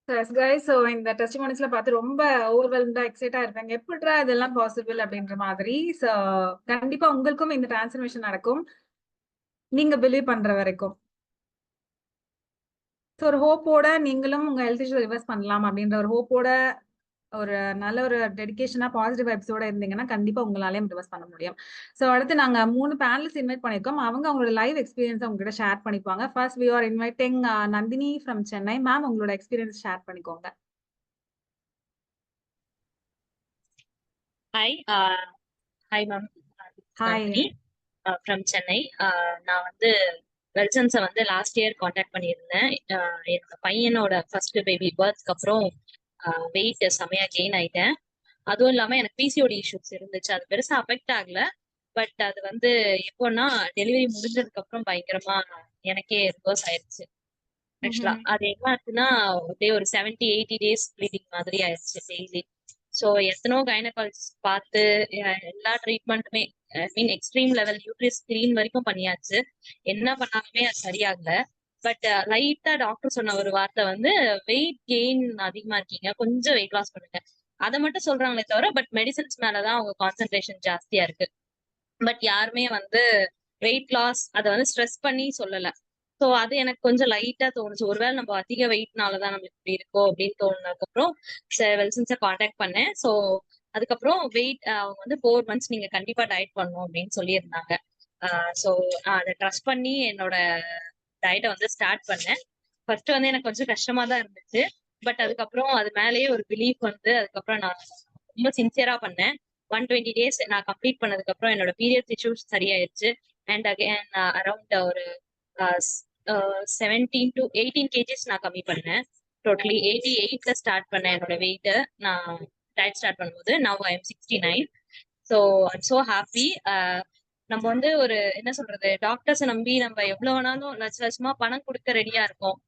ஸோ இந்த டெஸ்டிமோனிஸ்ல பார்த்து ரொம்ப ஓவர்வெல்ம்டா எக்ஸைட்டா இருப்பாங்க. எப்படிடா இதெல்லாம் பாசிபிள் அப்படின்ற மாதிரி. ஸோ கண்டிப்பா உங்களுக்கும் இந்த டிரான்ஸ்ஃபர்மேஷன் நடக்கும், நீங்க பிலீவ் பண்ற வரைக்கும். ஸோ ஒரு ஹோப்போட நீங்களும் உங்க ஹெல்த் இஷ்யூ ரிவர்ஸ் பண்ணலாம் அப்படின்ற ஒரு ஹோப்போட, ஒரு நல்ல ஒரு டெடிகேஷனா பாசிட்டிவ் வைப்ஸோட இருந்தீங்கன்னா கண்டிப்பா உங்களாலயும் ரிவர்ஸ் பண்ண முடியும். ஸோ அடுத்து நாங்க 3 பேனலிஸ்ட் இன்வைட் பண்ணியிருக்கோம். அவங்க அவங்களோட லைவ் எக்ஸ்பீரியன்ஸ் உங்ககிட்ட ஷேர் பண்ணிப்பாங்க. First we are inviting Nandini from Chennai. Ma'am உங்களோட எக்ஸ்பீரியன்ஸ் ஷேர் பண்ணிக்கோங்க. Hi hi ma'am, hi. Nandini from Chennai. நான் வந்து வெல்சன்ஸை வந்து லாஸ்ட் இயர் காண்டாக்ட் பண்ணியிருந்தேன். என்னோட பையனோட ஃபர்ஸ்ட் பேபி பர்த்க்கு அப்புறம் வெயிட் செமையா கெயின் ஆயிட்டேன். அதுவும் இல்லாம எனக்கு பிசிஓடி இஷ்யூஸ் இருந்துச்சு. அது பெருசா அஃபெக்ட் ஆகல. பட் அது வந்து எப்போன்னா டெலிவரி முடிஞ்சதுக்கு அப்புறம் பயங்கரமா எனக்கே ரிவர்ஸ் ஆயிடுச்சு. ஆக்சுவலா அது என்ன ஆச்சுன்னா அப்படியே ஒரு 70-80 டேஸ் ப்ளீடிங் மாதிரி ஆயிடுச்சு டெய்லி. ஸோ எத்தனோ கைனகாலஜிஸ்ட் பார்த்து எல்லா ட்ரீட்மெண்ட்டுமே மீன் எக்ஸ்ட்ரீம் லெவல் யூட்ரிஸ் ஸ்கிரீன் வரைக்கும் பண்ணியாச்சு. என்ன பண்ணாலுமே அது சரியாகல. பட் லைட்டா டாக்டர் சொன்ன ஒரு வார்த்தை வந்து வெயிட் கெயின் அதிகமா இருக்கீங்க, கொஞ்சம் வெயிட் லாஸ் பண்ணுங்க, அதை மட்டும் சொல்றாங்களே தவிர பட் மெடிசன்ஸ் மேலதான் அவங்க கான்சென்ட்ரேஷன் ஜாஸ்தியா இருக்கு. பட் யாருமே வந்து வெயிட் லாஸ் அதை வந்து ஸ்ட்ரெஸ் பண்ணி சொல்லல. ஸோ அது எனக்கு கொஞ்சம் லைட்டா தோணுச்சு, ஒருவேளை நம்ம அதிக வெயிட்னாலதான் நம்மளுக்கு இப்படி இருக்கோ அப்படின்னு தோணுனதுக்கு அப்புறம் வெல்சன்ஸை காண்டாக்ட் பண்ணேன். ஸோ அதுக்கப்புறம் வெயிட் அவங்க வந்து 4 months நீங்க கண்டிப்பா டயட் பண்ணணும் அப்படின்னு சொல்லியிருந்தாங்க. ஸோ அதை ட்ரஸ்ட் பண்ணி என்னோட டயட்டை வந்து ஸ்டார்ட் பண்ணேன். ஃபர்ஸ்ட் வந்து எனக்கு கொஞ்சம் கஷ்டமா தான் இருந்துச்சு. பட் அதுக்கப்புறம் அது மேலேயே ஒரு பிலீஃப் வந்து அதுக்கப்புறம் நான் ரொம்ப சின்சியரா பண்ணேன். 120 days நான் கம்ப்ளீட் பண்ணதுக்கு அப்புறம் என்னோட பீரியட்ஸ் இஷ்யூஸ் சரியாயிருச்சு. அண்ட் அகைன் அரௌண்ட் ஒரு 17 to 18 kgs நான் கம்மி பண்ணேன். டோட்டலி 88ல ஸ்டார்ட் பண்ணேன் என்னோட வெயிட். நான் டயட் ஸ்டார்ட் பண்ணும்போது now I am 69. So I'm so happy. நம்ம வந்து ஒரு என்ன சொல்றது, டாக்டர்ஸை நம்பி நம்ம எவ்வளவு வேணாலும் லட்ச லட்சமா பணம் கொடுக்க ரெடியா இருக்கோம்.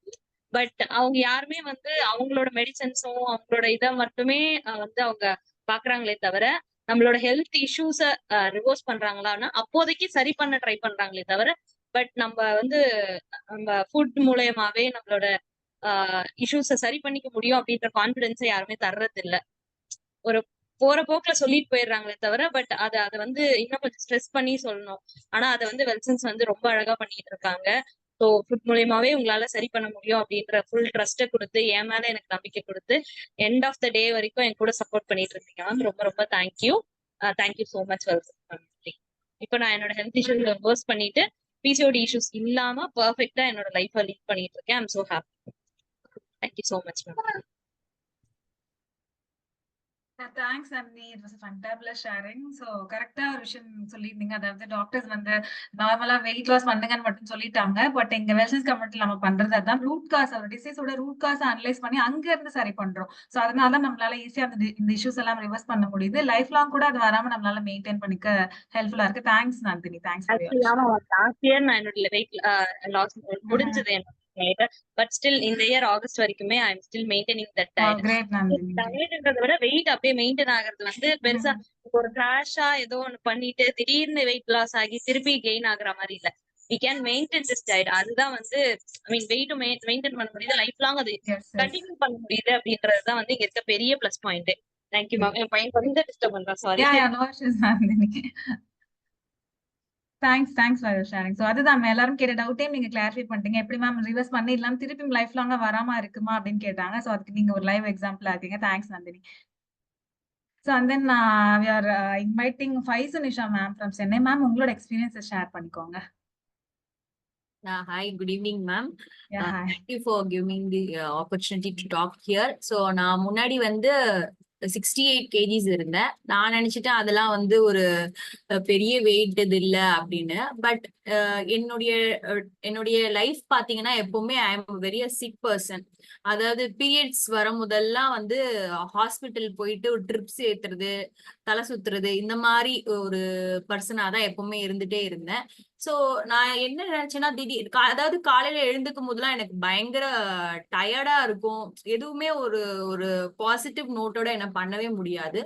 பட் அவங்க யாருமே வந்து அவங்களோட மெடிசன்ஸும் அவங்களோட இதை மட்டுமே வந்து அவங்க பாக்குறாங்களே தவிர நம்மளோட ஹெல்த் இஷ்யூஸ ரிவர்ஸ் பண்றாங்களான்னா அப்போதைக்கு சரி பண்ண ட்ரை பண்றாங்களே தவிர பட் நம்ம வந்து நம்ம ஃபுட் மூலயமாவே நம்மளோட இஷ்யூஸை சரி பண்ணிக்க முடியும் அப்படின்ற கான்பிடன்ஸை யாருமே தர்றது இல்ல. ஒரு போற போக்குல சொல்லிட்டு போயிடுறாங்களே தவிர பட் அதை வந்து இன்னும் கொஞ்சம் ஸ்ட்ரெஸ் பண்ணி சொல்லணும். ஆனா அதை வந்து வெல்சன்ஸ் வந்து ரொம்ப அழகா பண்ணிட்டு இருக்காங்க. ஸோ ஃபுட் மூலியமாவே உங்களால சரி பண்ண முடியும் அப்படின்ற ஃபுல் ட்ரஸ்ட்டை கொடுத்து என் மேல எனக்கு நம்பிக்கை கொடுத்து எண்ட் ஆஃப் த டே வரைக்கும் என் கூட சப்போர்ட் பண்ணிட்டு இருக்கீங்க மேம். ரொம்ப ரொம்ப தேங்க்யூ. தேங்க்யூ ஸோ மச் வெல்சன். இப்போ நான் என்னோட ஹெல்த் இஷ்யூஸ் ரிவர்ஸ் பண்ணிட்டு பிசிஓடி இஷ்யூஸ் இல்லாம பர்ஃபெக்டா என்னோட லைஃபை லீட் பண்ணிட்டு இருக்கேன். I'm so happy. Thank you so much ma'am. Thanks Nandini, it was fantabulous sharing. So கரெக்டா ஒரு விஷயம் சொல்லியிருந்தீங்க. அதாவது டாக்டர்ஸ் வந்து நார்மலா வெயிட் லாஸ் பண்ணுங்கன்னு மட்டும் சொல்லிட்டாங்க. பட் எங்க வெல்னஸ் கம்யூனிட்டில நம்ம பண்றது அதான் ரூட் காஸ், ஒரு டிசீஸோட ரூட் காஸ் அனலைஸ் பண்ணி அங்க இருந்து சரி பண்றோம். ஸோ அதனால நம்மளால ஈஸியா இந்த இஷ்யூஸ் எல்லாம் ரிவர்ஸ் பண்ண முடியுது. லைஃப் லாங் கூட அது வராம நம்மளால மெயின்டைன் பண்ணிக்க ஹெல்ப்ஃபுல்லா இருக்கு. Thanks Nandini, thanks for your actually last year நான் என்னோட வெயிட் லாஸ் முடிஞ்சது என்னோட. பட் ஸ்டில் இந்த இயர் ஆகஸ்ட் வரைக்குமே I am still maintaining that diet. Great Nandini. டயட்ன்றதை விட வெயிட் அப்படியே மெயின்டைன் ஆகுறது வந்து பெருசா ஒரு கிராஷா ஏதோ ஒண்ணு பண்ணிட்டு திடீர்னு வெயிட் லாஸ் ஆகி திருப்பி கெயின் ஆகுற மாதிரி இல்ல. We can maintain this diet. அதுதான் வந்து ஐ மீன் வெயிட்டும் மெயின்டைன் பண்ண முடியுது, லைஃப் லாங் அது கண்டினியூ பண்ண முடியுது அப்படின்றதுதான் வந்து இங்க இருக்க பெரிய பிளஸ் பாயிண்ட். Thank you ma'am. என் பையன் கொஞ்சம் டிஸ்டர்ப் பண்றான், sorry. Thanks for sharing. So அதுதான் நம்ம எல்லாரும் கேட்ட டவுட்டே நீங்க கிளாரிஃபை பண்ணிட்டீங்க. எப்படி மேம் ரிவர்ஸ் பண்ணிடலாம், திருப்பி லைஃப் லாங்கா வராம இருக்குமா அப்படின்னு கேட்டாங்க. ஸோ அதுக்கு நீங்க ஒரு லைவ் எக்ஸாம்பிளா இருக்கீங்க. Thanks Nandini. So and then we are inviting Faizu Nisha ma'am from Chennai. Ma'am உங்களோட எக்ஸ்பீரியன்ஸை ஷேர் பண்ணிக்கோங்க. Hi, good evening, ma'am. Yeah, hi. Thank you for giving the opportunity to talk here. So நான் முன்னாடி வந்து 68 kgs இருந்தேன். நான் நினைச்சிட்டேன் அதெல்லாம் வந்து ஒரு பெரிய வெயிட் இது இல்ல அப்படின்னு. பட் என்னுடைய லைஃப் பாத்தீங்கன்னா எப்பவுமே I am very sick person. அதாவது பீரியட்ஸ் வரும் முதல்லாம் வந்து ஹாஸ்பிட்டல் போயிட்டு ஒரு ட்ரிப்ஸ் ஏத்துறது, தலை சுத்துறது, இந்த மாதிரி ஒரு பர்சனா தான் எப்பவுமே இருந்துட்டே இருந்தேன். சோ நான் என்ன நினைச்சேன்னா திடீர் அதாவது காலையில எழுந்துக்கும் போதெல்லாம் எனக்கு பயங்கர டயர்டா இருக்கும். எதுவுமே ஒரு ஒரு பாசிட்டிவ் நோட்டோட என்ன பண்ணவே முடியாது.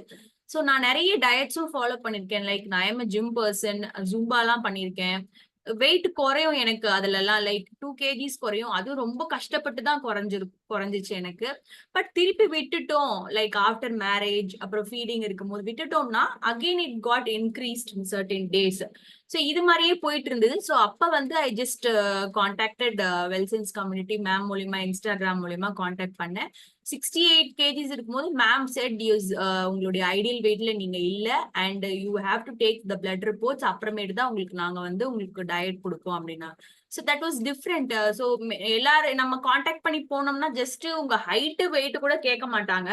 சோ நான் நிறைய டயட்ஸும் ஃபாலோ பண்ணிருக்கேன். லைக் நான் எம் ஜிம் பர்சன், ஜும்பா எல்லாம் பண்ணிருக்கேன். வெயிட் குறையும் எனக்கு அதுல எல்லாம், லைக் 2 kgs குறையும். அதுவும் ரொம்ப கஷ்டப்பட்டு தான் குறைஞ்சிச்சு எனக்கு. பட் திருப்பி விட்டுட்டோம், லைக் ஆஃப்டர் மேரேஜ் அப்புறம் ஃபீடிங் இருக்கும்போது விட்டுட்டோம்னா again it got increased in certain days. So இது மாதிரியே போயிட்டு இருந்தது. ஸோ அப்ப வந்து ஐ ஜஸ்ட் கான்டாக்டட் வெல்சன்ஸ் கம்யூனிட்டி மேம் மூலியமா, இன்ஸ்டாகிராம் மூலியமா கான்டாக்ட் பண்ணேன். 68 kgs இருக்கும்போது மேம் செட் உங்களுடைய ஐடியல் வெயிட்ல நீங்க இல்ல, and you have to take the blood reports, அப்புறமேட்டு தான் உங்களுக்கு நாங்க வந்து உங்களுக்கு டயட் கொடுப்போம் அப்படின்னா. So that was different. So எல்லாரும் நம்ம கான்டாக்ட் பண்ணி போனோம்னா ஜஸ்ட் உங்க ஹைட் வெயிட் கூட கேட்க மாட்டாங்க,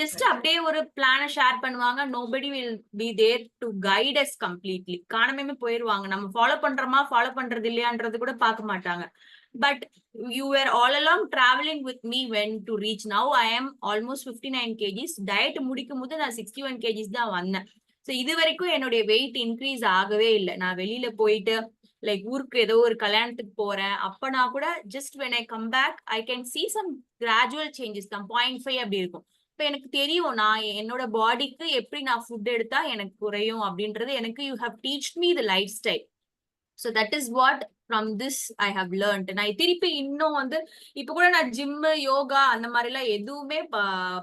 ஜஸ்ட் அப்படியே ஒரு பிளானை ஷேர் பண்ணுவாங்க. Nobody will be there to guide us completely. காணாமே போயிருவாங்க. நம்ம ஃபாலோ பண்றோமா ஃபாலோ பண்றது இல்லையான்றது கூட பார்க்க மாட்டாங்க. But you were all along traveling with me when to reach. Now I am almost 59 kgs. Diet முடிக்கும் போது நான் 61 kgs தான் வந்தேன். ஸோ இது வரைக்கும் என்னுடைய வெயிட் இன்க்ரீஸ் ஆகவே இல்லை. நான் வெளியில போயிட்டு லைக் ஊருக்கு ஏதோ ஒரு கல்யாணத்துக்கு போறேன் அப்பனா கூட just when I come back I can see some gradual changes தான். 0.5 அப்படி இருக்கும். இப்போ எனக்கு தெரியும் நான் என்னோட பாடிக்கு எப்படி நான் ஃபுட் எடுத்தா எனக்கு குறையும் அப்படின்றது எனக்கு you have teach me the lifestyle. So that is what from this I have learnt. நான் திருப்பி இன்னும் வந்து இப்போ கூட நான் ஜிம்மு யோகா அந்த மாதிரிலாம் எதுவுமே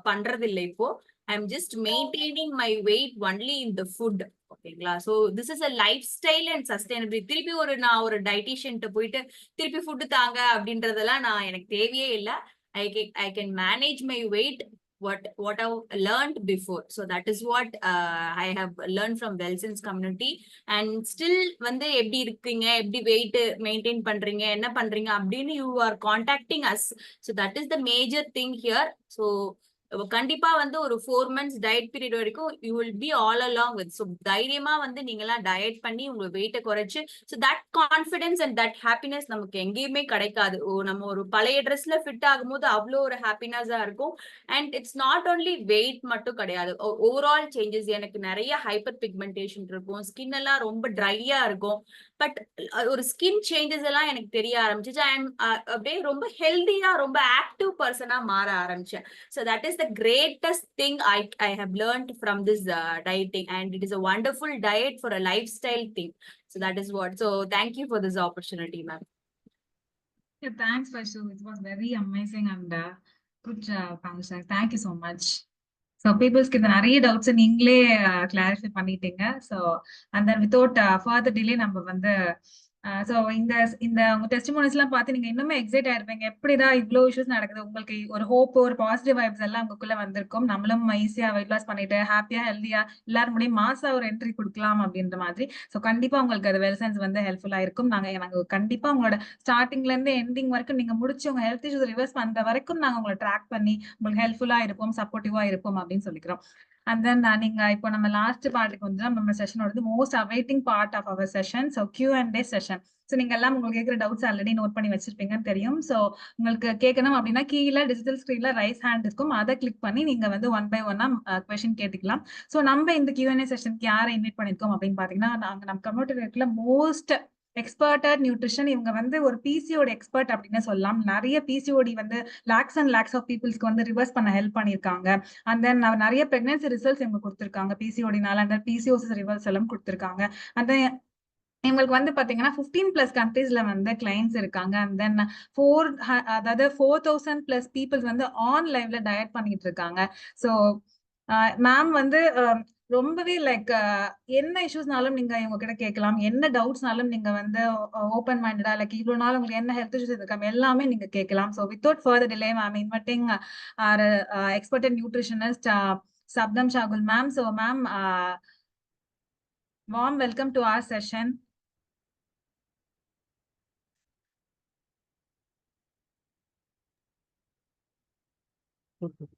பண்றது இல்லை. இப்போ I am just maintaining my weight only in the food. ஓகேங்களா? So this is a life style and sustainability. திருப்பி நான் ஒரு டயட்டிஷியன்ட்ட போயிட்டு திருப்பி ஃபுட்டு தாங்க அப்படின்றதெல்லாம் நான் எனக்கு தேவையே இல்லை. I can manage my weight what I've learned before. So that is what I have learned from Wellsense community. And still வந்து எப்படி இருக்கீங்க, எப்படி வெயிட் மெயின்டைன் பண்றீங்க, என்ன பண்றீங்க அப்படின்னு you are contacting us. So that is the major thing here. So கண்டிப்பா வந்து ஒரு 4 months டயட் பீரியட் வரைக்கும் you will B all along with. So தைரியமா வந்து நீங்களாம் டயட் பண்ணி உங்க வெயிட்டை குறைச்சு, so that confidence and that happiness நமக்கு எங்கேயுமே கிடைக்காது. நம்ம ஒரு பழைய ட்ரெஸ்ல ஃபிட் ஆகும்போது அவ்வளோ ஒரு ஹாப்பினஸா இருக்கும். And it's not only weight மட்டும் கிடையாது, ஓவரால் சேஞ்சஸ். எனக்கு நிறைய ஹைப்பர் பிக்மெண்டேஷன் இருக்கும், ஸ்கின் எல்லாம் ரொம்ப ட்ரையா இருக்கும். பட் ஒரு ஸ்கின் சேஞ்சஸ் எல்லாம் எனக்கு தெரிய ஆரம்பிச்சிச்சு. அப்படியே ரொம்ப ஹெல்தியா ரொம்ப ஆக்டிவ் பர்சனா மாற ஆரம்பிச்சேன். So that is the greatest thing I have learned from this dieting, and it is a wonderful diet for a lifestyle thing. So that is what. So thank you for this opportunity, ma'am. Yeah, thanks, Vaishu. It was very amazing and good answer. Thank you so much. So people's இந்த நிறைய doubts நீங்களே clarify பண்ணிட்டீங்க. So and then without further delay நம்ம வந்து so இந்த உங்க testimonies எல்லாம் பார்த்து நீங்க இன்னுமே எக்ஸைட் ஆயிருப்பீங்க. எப்படிதான் இவ்வளோ இஷ்யூஸ் நடக்குது, உங்களுக்கு ஒரு ஹோப் ஒரு பாசிட்டிவ் வைப்ஸ் எல்லாம் உங்களுக்குள்ள வந்திருக்கும். நம்மளும் ஈஸியா வெயிட் லாஸ் பண்ணிட்டு ஹாப்பியா ஹெல்தியா எல்லாரும் முடியும் மாசா ஒரு என்ட்ரி கொடுக்கலாம் அப்படின்ற மாதிரி. ஸோ கண்டிப்பா உங்களுக்கு அது வெல்சன்ஸ் வந்து ஹெல்ப்ஃபுல்லா இருக்கும். நாங்க கண்டிப்பா உங்களோட ஸ்டார்டிங்ல இருந்து எண்டிங் வரைக்கும் நீங்க முடிச்சு உங்க ஹெல்த் இஷ்யூஸ் ரிவர்ஸ் பண்ற வரைக்கும் நாங்க உங்களை ட்ராக் பண்ணி உங்களுக்கு ஹெல்ப்ஃபுல்லா இருப்போம், சப்போர்ட்டிவா இருப்போம் அப்படின்னு சொல்லிக்கிறோம். அண்ட் தென் நீங்க இப்போ நம்ம லாஸ்ட் பார்ட்டுக்கு வந்து நம்ம செஷனோட most awaiting part of our session, so Q&A session. So நீங்க எல்லாம் உங்களுக்கு கேட்குற டவுட்ஸ் ஆல்ரெடி நோட் பண்ணி வச்சிருப்பீங்கன்னு தெரியும். ஸோ உங்களுக்கு கேட்கணும் அப்படின்னா கீழே டிஜிட்டல் ஸ்கிரீன்ல ரைஸ் ஹேண்ட் இருக்கும், அதை கிளிக் பண்ணி நீங்க வந்து 1 by 1 கொஸ்டின் கேட்டுக்கலாம். ஸோ நம்ம இந்த Q&A செஷனுக்கு யாரை இன்வைட் பண்ணிருக்கோம் அப்படின்னு பாத்தீங்கன்னா, நம்ம கம்யூனிட்டில மோஸ்ட் எக்ஸ்பர்டட் நியூட்ரிஷன், இவங்க வந்து ஒரு பிசிஓடி எக்ஸ்பர்ட் அப்படின்னு சொல்லலாம். நிறைய பிசிஓடி வந்து லேக்ஸ் அண்ட் லேக்ஸ் ஆஃப் பீப்புள்ஸ்க்கு வந்து ரிவர்ஸ் பண்ண ஹெல்ப் பண்ணிருக்காங்க. அண்ட் தென் நிறைய பிரெக்னன்சி ரிசல்ட்ஸ் இவங்க கொடுத்திருக்காங்க பிசிஓடினால. அந்த பிசிஓசிஸ் ரிவர்ஸ் எல்லாம் கொடுத்திருக்காங்க. அந்த இவங்களுக்கு வந்து பாத்தீங்கன்னா 15+ கண்ட்ரீஸ்ல வந்து கிளைண்ட்ஸ் இருக்காங்க. அண்ட் தென் 4,000+ பீப்புள்ஸ் வந்து ஆன் லைவ்ல டயட் பண்ணிட்டு இருக்காங்க. ஸோ மேம் வந்து ரொம்பவே லைக் என்ன இஷ்யூஸ்னாலும் நீங்க இவங்க கிட்ட கேட்கலாம், என்ன டவுட்ஸ்னாலும் நீங்க வந்து ஓப்பன் மைண்டடா லைக் இவ்வளவு நாள் உங்களுக்கு என்ன ஹெல்த் இஷ்யூஸ் இருக்காம எல்லாமே நீங்க கேட்கலாம். So without further delay ma'am inviting our experted nutritionist Saptham Shahul ma'am. So ma'am, warm welcome to our session.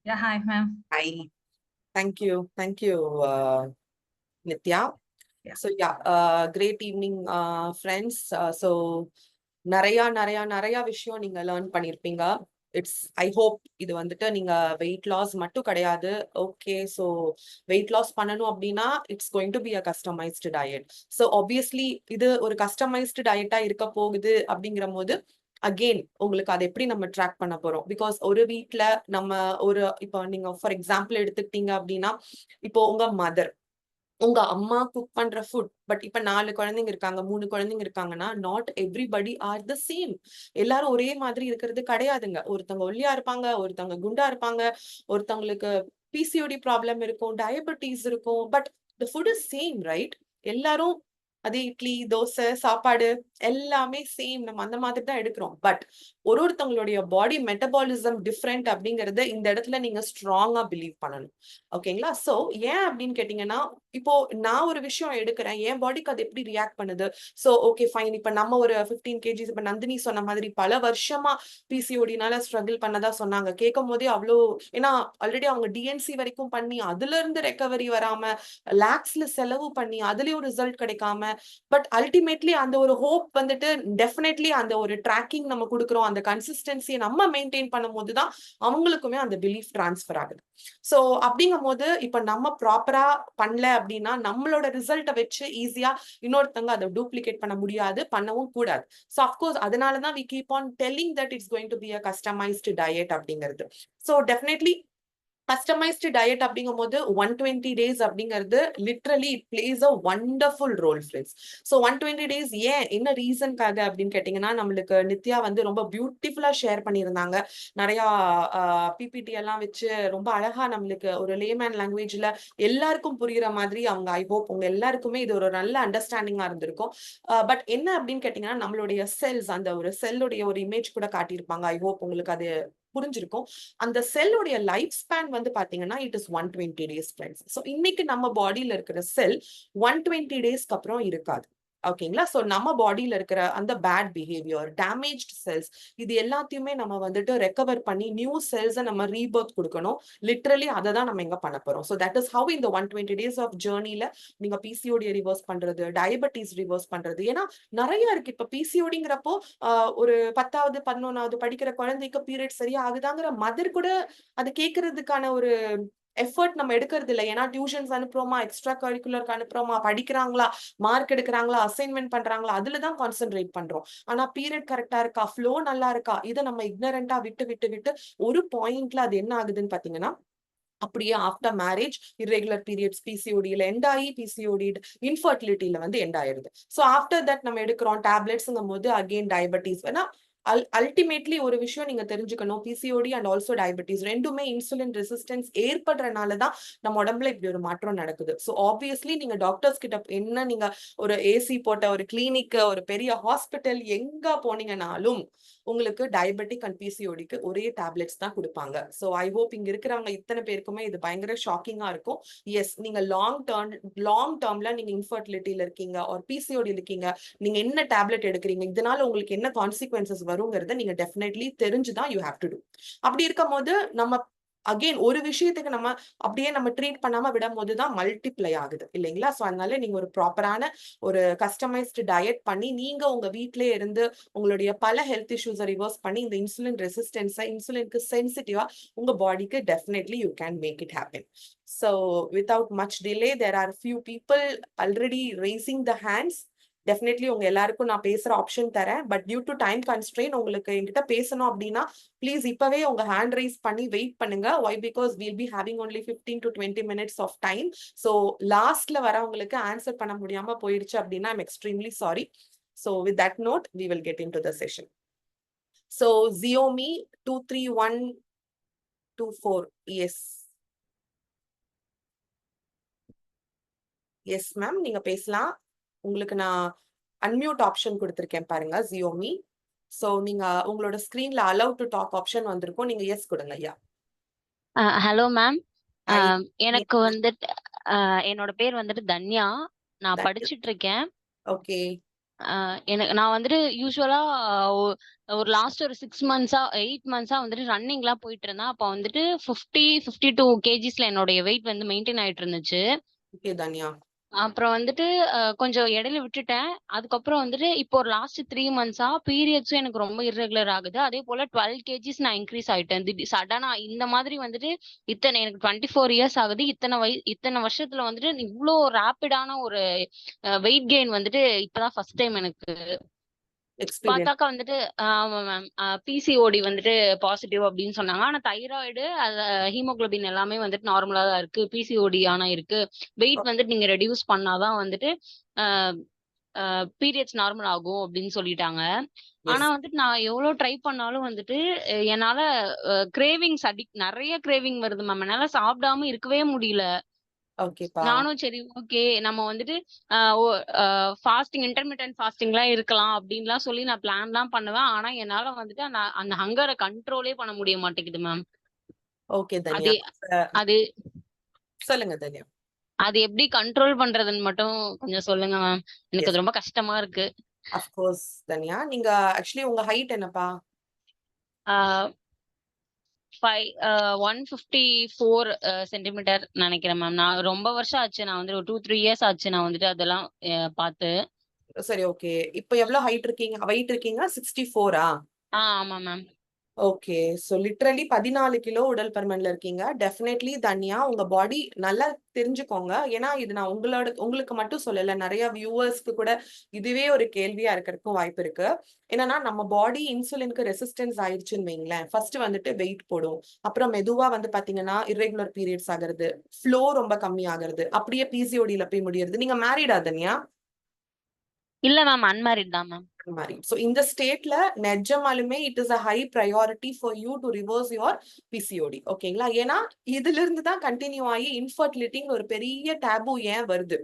Yeah, hi ma'am. Hi. Thank you, Nitya. Yeah. So great evening, friends. So நிறைய விஷயம் நீங்க learn பண்ணிருப்பீங்க. I hope இது வந்துட்டு நீங்க weight loss மட்டும் கிடையாது. Okay, so weight loss பண்ணணும் அப்படின்னா it's going to be a customised diet. So obviously இது ஒரு கஸ்டமைஸ்டு டயட்டா இருக்க போகுது அப்படிங்கிற போது அகெயின் உங்களுக்கு அதை எப்படி நம்ம ட்ராக் பண்ண போறோம்? பிகாஸ் ஒரு வீட்ல நம்ம இப்போ நீங்க ஃபார் எக்ஸாம்பிள் எடுத்துக்கிட்டீங்க அப்படின்னா, இப்போ உங்க மதர் உங்க அம்மா குக் பண்ற ஃபுட். பட் இப்ப 4 குழந்தைங்க இருக்காங்க, 3 குழந்தைங்க இருக்காங்கன்னா, not everybody are the same. எல்லாரும் ஒரே மாதிரி இருக்கிறது கிடையாதுங்க. ஒருத்தவங்க ஒல்லியா இருப்பாங்க, ஒருத்தவங்க குண்டா இருப்பாங்க, ஒருத்தவங்களுக்கு பிசிஓடி ப்ராப்ளம் இருக்கும், டயபெட்டிஸ் இருக்கும். But the food is same, right? எல்லாரும் அதே இட்லி, தோசை, சாப்பாடு எல்லாமே சேம். நம்ம அந்த மாதிரி தான் எடுக்கிறோம். பட் ஒருத்தவங்களுடைய பாடி மெட்டபாலிசம் டிஃப்ரெண்ட் அப்படிங்கறத இந்த இடத்துல நீங்க ஸ்ட்ராங்கா பிலீவ் பண்ணணும். ஓகேங்களா? சோ ஏன் அப்படின்னு கேட்டீங்கன்னா, இப்போ நான் ஒரு விஷயம் எடுக்கிறேன், என் பாடிக்கு அது எப்படி ரியாக்ட் பண்ணுது? So okay fine. இப்ப நம்ம ஒரு 15 கேஜிஸ், இப்ப நந்தினி சொன்ன மாதிரி பல வருஷமா பிசிஓடினால ஸ்ட்ரகிள் பண்ணதா சொன்னாங்க. கேட்கும் போதே அவ்வளோ, ஏன்னா ஆல்ரெடி அவங்க டிஎன்சி வரைக்கும் பண்ணி அதுல இருந்து ரெக்கவரி வராம லேக்ஸ்ல செலவு பண்ணி அதுலயும் ரிசல்ட் கிடைக்காம, பட் அல்டிமேட்லி அந்த ஒரு ஹோப் வந்துட்டு டெஃபினெட்லி அந்த ஒரு ட்ராக்கிங் நம்ம கொடுக்குறோம், அந்த கன்சிஸ்டன்சியை நம்ம மெயின்டைன் பண்ணும் போதுதான் அவங்களுக்குமே அந்த பிலீஃப் டிரான்ஸ்ஃபர் ஆகுது. சோ அப்படிங்கும் போது இப்ப நம்ம ப்ராப்பரா பண்ணல அப்படின்னா நம்மளோட ரிசல்ட்டை வச்சு ஈஸியா இன்னொருத்தவங்க அதை டூப்ளிகேட் பண்ண முடியாது, பண்ணவும் கூடாது. சோ அஃப்கோர்ஸ் அதனாலதான் we keep on telling that it's going to be a customized diet அப்படிங்கிறது. சோ டெஃபினெட்லி கஸ்டமைஸ்ட் டயட் அப்படிங்கும் போது 120 days அப்படிங்கிறது literally it plays a wonderful role friends. So 120 days ஏன், என்ன ரீசன்காக அப்படின்னு கேட்டீங்கன்னா, நம்மளுக்கு நித்யா வந்து ரொம்ப பியூட்டிஃபுல்லா ஷேர் பண்ணியிருந்தாங்க. நிறைய பிபிடி எல்லாம் வச்சு ரொம்ப அழகா நம்மளுக்கு ஒரு லேமேன் லாங்குவேஜ்ல எல்லாருக்கும் புரியுற மாதிரி அவங்க, ஐ ஹோப் உங்க எல்லாருக்குமே இது ஒரு நல்ல அண்டர்ஸ்டாண்டிங்கா இருந்திருக்கும். பட் என்ன அப்படின்னு கேட்டீங்கன்னா, நம்மளுடைய செல்ஸ், அந்த ஒரு செல்லுடைய ஒரு இமேஜ் கூட காட்டியிருப்பாங்க. ஐ ஹோப் உங்களுக்கு அது புரிஞ்சிருக்கும். அந்த செல்லுடைய லைஃப் ஸ்பேன் வந்து பாத்தீங்கன்னா it is 120 days friends. So இன்னைக்கு நம்ம பாடியில இருக்கிற செல் 120 daysக்கு அப்புறம் இருக்காது. ஓகேங்களா? சோ நம்ம பாடியில இருக்கிற அந்த பேட் பிஹேவியர், டேமேஜ்ட் செல்ஸ், இது எல்லாத்தையுமே நம்ம வந்துட்டு ரெக்கவர் பண்ணி நியூ செல்ஸை நம்ம ரீபர்த் கொடுக்கணும். லிட்ரலி அதை தான் நம்ம எங்க பண்ண போறோம். ஸோ தட் இஸ் ஹவ் இந்த 120 days ஆஃப் ஜேர்னில நீங்க பிசிஓடி ரிவர்ஸ் பண்றது, டயபெட்டிஸ் ரிவர்ஸ் பண்றது. ஏன்னா நிறைய இருக்கு. இப்ப பிசிஓடிங்கிறப்போ ஒரு 10வது 11வது படிக்கிற குழந்தைக்கு பீரியட் சரியா ஆகுதாங்கிற மதர் கூட அது கேட்கறதுக்கான ஒரு எஃபர்ட் நம்ம எடுக்கிறது இல்லை. ஏன்னா டியூஷன்ஸ் அனுப்புறோமா, எக்ஸ்ட்ரா கரிக்குலருக்கு அனுப்புறோமா, படிக்கிறாங்களா, மார்க் எடுக்கிறாங்களா, அசைன்மெண்ட் பண்றாங்களா, அதுலதான் கான்சென்ட்ரேட் பண்றோம். ஆனா பீரியட் கரெக்டா இருக்கா, ஃப்ளோ நல்லா இருக்கா, இதை நம்ம இக்னரண்டா விட்டு விட்டு விட்டு ஒரு பாயிண்ட்ல அது என்ன ஆகுதுன்னு பாத்தீங்கன்னா, அப்படியே ஆஃப்டர் மேரேஜ் இர்ரெகுலர் பீரியட்ஸ் பிசிஓடியில எண்ட் ஆகி பிசிஓடி இன்ஃபர்டிலிட்டியில வந்து எண்ட் ஆயிருது. ஸோ ஆஃப்டர் தட் நம்ம எடுக்கிறோம் டேப்லெட்ஸ்ங்கும் போது அகெயின் டயபெட்டிஸ். ஏன்னா அல்டிமேட்லி ஒரு விஷயம் நீங்க தெரிஞ்சுக்கணும், பிசிஓடி அண்ட் ஆல்சோ டயபெட்டிஸ் ரெண்டுமே இன்சுலின் ரெசிஸ்டன்ஸ் ஏற்படுறதுனாலதான் நம்ம உடம்புல இப்படி ஒரு மாற்றம் நடக்குது. ஸோ ஆப்வியஸ்லி நீங்க டாக்டர்ஸ் கிட்ட என்ன, நீங்க ஒரு ஏசி போட்ட ஒரு கிளினிக், ஒரு பெரிய ஹாஸ்பிட்டல் எங்க போனீங்கன்னாலும் உங்களுக்கு டயபெட்டிக் அண்ட் பிசிஓடிக்கு ஒரே டேப்லெட்ஸ் தான் கொடுப்பாங்க. ஸோ ஐ ஹோப் இங்க இருக்கிறவங்க இத்தனை பேருக்குமே இது பயங்கர ஷாக்கிங்கா இருக்கும். எஸ், நீங்க லாங் டேர்ம்ல நீங்க இன்ஃபர்டிலிட்டியில இருக்கீங்க ஒரு பிசிஓடி இருக்கீங்க, நீங்க என்ன டேப்லெட் எடுக்கிறீங்க, இதனால உங்களுக்கு என்ன கான்சிக்வன்சஸ் வருங்கிறத நீங்க டெஃபினெட்லி தெரிஞ்சுதான் யூ ஹேவ் டு டூ. அப்படி இருக்கும் போது நம்ம அகெயின் ஒரு விஷயத்துக்கு நம்ம அப்படியே நம்ம ட்ரீட் பண்ணாம விடும் போதுதான் மல்டிப்ளை ஆகுது இல்லைங்களா? ஸோ அதனால நீங்க ஒரு ப்ராப்பரான ஒரு கஸ்டமைஸ்டு டயட் பண்ணி நீங்க உங்க வீட்டிலே இருந்து உங்களுடைய பல ஹெல்த் இஷ்யூஸை ரிவர்ஸ் பண்ணி இந்த இன்சுலின் ரெசிஸ்டன்ஸை, இன்சுலினுக்கு சென்சிட்டிவா உங்க பாடிக்கு definitely you can make it happen. So without much delay, there are few people already raising the hands. Definitely உங்க எல்லாருக்கும் நான் பேசுற ஆப்ஷன் தரேன். But due to time constraint உங்களுக்கு என்கிட்ட பேசணும் அப்படின்னா ப்ளீஸ் இப்பவே உங்க ஹேண்ட் ரைஸ் பண்ணி வெயிட் பண்ணுங்க. Why? Because will be having only 15 to 20 minutes of time. So லாஸ்ட்ல வரவங்களுக்கு ஆன்சர் பண்ண முடியாம போயிடுச்சு அப்படின்னா I'm extremely sorry. So with that note we will get into the session. So Xiaomi 23124, yes yes ma'am, நீங்க பேசலாம். உங்களுக்கு நான் அன்மியூட் ஆப்ஷன் கொடுத்திருக்கேன் பாருங்க, Xiaomi. சோ நீங்க உங்களோட ஸ்கிரீன்ல அலோவ் டு டாக் ஆப்ஷன் வந்திருக்கும், நீங்க எஸ் கொடுங்க. ஐயா ஹலோ மேம். Hi. எனக்கு வந்துட்டு என்னோட பேர் வந்துட்டு தன்யா. நான் Thank you. படிச்சிட்டு இருக்கேன். ஓகே நான் வந்துட்டு யூஸ்வலா ஒரு லாஸ்ட் ஒரு 6 months-ஆ 8 months-ஆ வந்துட்டு ரன்னிங்லாம் போயிட்டு இருந்தேன். அப்போ வந்துட்டு 52 kgsல என்னுடைய வெயிட் வந்து மெயின்டைன் ஆயிட்டு இருந்துச்சு. ஓகே தன்யா. அப்புறம் வந்துட்டு கொஞ்சம் இடையில விட்டுட்டேன். அதுக்கப்புறம் வந்துட்டு இப்போ ஒரு லாஸ்ட் 3 months-ஆ பீரியட்ஸும் எனக்கு ரொம்ப இர்ரெகுலர் ஆகுது. அதே போல 12 kgs நான் இன்க்ரீஸ் ஆயிட்டேன். சடனா இந்த மாதிரி வந்துட்டு எனக்கு 24 years ஆகுது. இத்தனை வருஷத்துல வந்துட்டு இவ்வளோ ரேப்பிடான ஒரு வெயிட் கெயின் வந்துட்டு இப்பதான் ஃபர்ஸ்ட் டைம் எனக்கு. எக்ஸ்பீரியன்ஸ்? பார்த்தாக்கா வந்துட்டு ஆமா மேம். பிசிஓடி வந்துட்டு பாசிட்டிவ் அப்படின்னு சொன்னாங்க. ஆனா தைராய்டு, ஹீமோகுளோபின் எல்லாமே வந்துட்டு நார்மலா தான் இருக்கு. பிசிஓடி ஆனா இருக்கு. வெயிட் வந்துட்டு நீங்க ரெடியூஸ் பண்ணாதான் வந்துட்டு பீரியட்ஸ் நார்மல் ஆகும் அப்படின்னு சொல்லிட்டாங்க. ஆனா எஸ். வந்துட்டு நான் எவ்வளவு ட்ரை பண்ணாலும் வந்துட்டு என்னால கிரேவிங்ஸ் நிறைய கிரேவிங் வருது மேம். என்னால சாப்பிடாம இருக்கவே முடியல. ஓகேப்பா. நானும் சரி ஓகே நம்ம வந்துட்டு ஃபாஸ்டிங் இன்டர்மிட்டன்ட் ஃபாஸ்டிங்லாம் இருக்கலாம் அப்படின்லாம் சொல்லி நான் பிளான்லாம் பண்ணுவேன். ஆனா என்னால வந்துட்டு அந்த ஹங்கரை கண்ட்ரோலே பண்ண முடிய மாட்டேங்குது மேம். ஓகே தன்யா. அது அது சொல்லுங்க தன்யா. அது எப்படி கண்ட்ரோல் பண்றதுன்னு மட்டும் கொஞ்சம் சொல்லுங்க மேம். எனக்கு அது ரொம்ப கஷ்டமா இருக்கு. அஃப்கோர்ஸ் தன்யா. நீங்க ஆக்சுவலி உங்க ஹைட் என்னப்பா? 154 சென்டிமீட்டர் நினைக்கிறேன் மேம். நான் ரொம்ப வருஷம் ஆச்சு. நான் வந்து ஒரு 2-3 இயர்ஸ் ஆச்சு நான் வந்துட்டு அதெல்லாம் பார்த்து. சரி, ஓகே. இப்போ எவ்வளவு ஹைட் இருக்கீங்க? வெயிட் இருக்கீங்க 64ஆ? ஆமா ma'am. Okay. So literally 14 kilo உடல் பருமன்ல இருக்கீங்க. டெஃபினெட்லி தன்யா உங்க பாடி நல்லா தெரிஞ்சுக்கோங்க. ஏன்னா இது நான் உங்களுக்கு மட்டும் சொல்லல. நிறைய வியூவர்ஸ்க்கு கூட இதுவே ஒரு கேள்வியா இருக்கிறதுக்கும் வாய்ப்பு இருக்கு. என்னன்னா நம்ம பாடி இன்சுலினுக்கு ரெசிஸ்டன்ஸ் ஆயிடுச்சுன்னு வைங்களேன். ஃபர்ஸ்ட் வந்துட்டு வெயிட் போடும். அப்புறம் மெதுவா வந்து பாத்தீங்கன்னா இர்ரெகுலர் பீரியட்ஸ் ஆகுறது, ஃப்ளோ ரொம்ப கம்மி ஆகுறது, அப்படியே பிசிஓடியில போய் முடியுது. நீங்க மேரிடா தன்யா? இல்ல மேம், அன்மேரிட் தான் ma'am. married. So in the stateல நிஜமாலுமே it is a high priority for you to reverse your PCOD. ஓகேங்களா? ஏன்னா இதுல இருந்து தான் கண்டினியூ ஆகி இன்ஃபர்டிலிட்டி ஒரு பெரிய டேபு ஏன் வருது?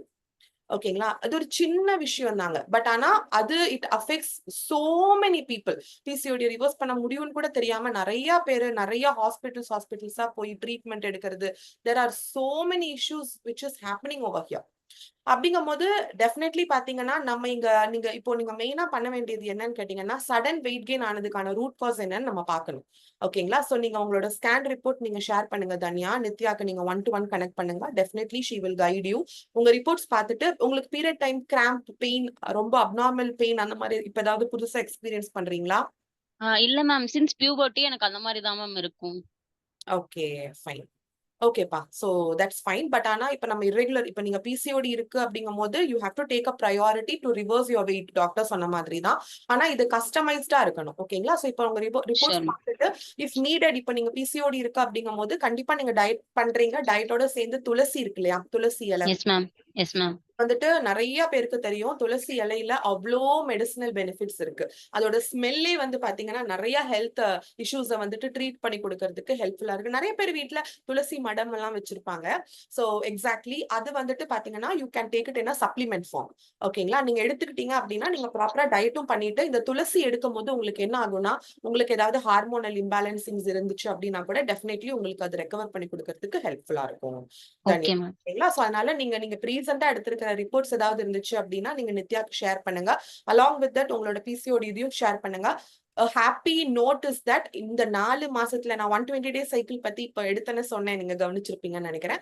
ஓகேங்களா? அது ஒரு சின்ன விஷயம் தாங்க. பட் ஆனா அது it affects so many people. PCOD reverse பண்ண முடியும்னு கூட தெரியாம நிறைய பேரு நிறைய ஹாஸ்பிட்டல்ஸா போய் ட்ரீட்மெண்ட் எடுக்கிறது. There are so many issues which is happening over here. அப்படிங்கும் போது டெஃபினெட்லி பாத்தீங்கன்னா நம்ம நீங்க மெயினா பண்ண வேண்டியது என்னன்னு கேட்டீங்கன்னா சடன் வெயிட் கெயின் ஆனதுக்கான ரூட் காஸ் என்னன்னு நம்ம பார்க்கணும். ஓகேங்களா? சோ நீங்க உங்களோட ஸ்கேன் ரிப்போர்ட் நீங்க ஷேர் பண்ணுங்க தன்யா. நித்யாக்கு நீங்க 1-to-1 கனெக்ட் பண்ணுங்க. Definitely she will guide you. உங்க ரிப்போர்ட்ஸ் பார்த்துட்டு உங்களுக்கு பீரியட் டைம் கிராம்ப் பெயின், ரொம்ப அப்நார்மல் பெயின் அந்த மாதிரி இப்ப ஏதாவது புதுசா எக்ஸ்பீரியன்ஸ் பண்றீங்களா? இல்ல மேம், சின்ஸ் பியூபர்ட்டி எனக்கு அந்த மாதிரி தான் மேம் இருக்கும். Okay, fine. ஓகேப்பா. So that's fine. பட் ஆனா இப்ப நம்ம இர்ரெகுலர் இப்ப நீங்க பிசிஓடி இருக்கு அப்படிங்கும் போது you have to take a priority to reverse your wait. Doctor சொன்ன மாதிரி தான். ஆனா இது கஸ்டமைஸ்டா இருக்கணும். ஓகேங்களா? சோ இப்ப உங்க ரிப்போர்ட்ஸ் பார்த்துட்டு இஃப் நீடட் இப்ப நீங்க பிசிஓடி இருக்கு அப்படிங்கும் போது கண்டிப்பா நீங்க டயட் பண்றீங்க. டயட்டோட சேர்ந்து துளசி இருக்கு இல்லையா? துளசி இலை எஸ் மேம். Yes ma'am. வந்துட்டு நிறைய பேருக்கு தெரியும். துளசி இலையில அவ்வளோ மெடிசினல் பெனிஃபிட்ஸ் இருக்கு. அதோட ஸ்மெல்லே வந்து பாத்தீங்கன்னா நிறைய ஹெல்த் இஷ்யூஸை வந்துட்டு ட்ரீட் பண்ணி கொடுக்கறதுக்கு ஹெல்ப்ஃபுல்லா இருக்கு. நிறைய பேர் வீட்டுல துளசி மடம் எல்லாம் வச்சிருப்பாங்க. சோ எக்ஸாக்ட்லி அது வந்துட்டு பாத்தீங்கன்னா you can take it in a supplement form. ஓகேங்களா? நீங்க எடுத்துக்கிட்டீங்க அப்படின்னா நீங்க ப்ராப்பரா டயட்டும் பண்ணிட்டு இந்த துளசி எடுக்கும் போது உங்களுக்கு என்ன ஆகும்னா உங்களுக்கு ஏதாவது ஹார்மோனல் இம்பேலன்சிங்ஸ் இருந்துச்சு அப்படின்னா கூட டெஃபினெட்லி உங்களுக்கு அது ரெக்கவர் பண்ணி கொடுக்கறதுக்கு ஹெல்ப்ஃபுல்லா இருக்கும். ஓகேங்களா? சோ அதனால நீங்க ரீசெண்டா எடுத்திருக்க ரிப்போர்ட்ஸ் ஏதாவது இருந்துச்சு அப்படின்னா நீங்க நித்யாக்கு ஷேர் பண்ணுங்க. அலாங் வித் தட் உங்களோட பிசிஓடி இதையும் ஷேர் பண்ணுங்க. ஹாப்பி நோட்டீஸ் தட் இந்த 4 மாசத்துல நான் 120 டேஸ் சைக்கிள் பத்தி இப்ப எடுத்தேன்னு சொன்னேன். நீங்க கவனிச்சிருப்பீங்கன்னு நினைக்கிறேன்.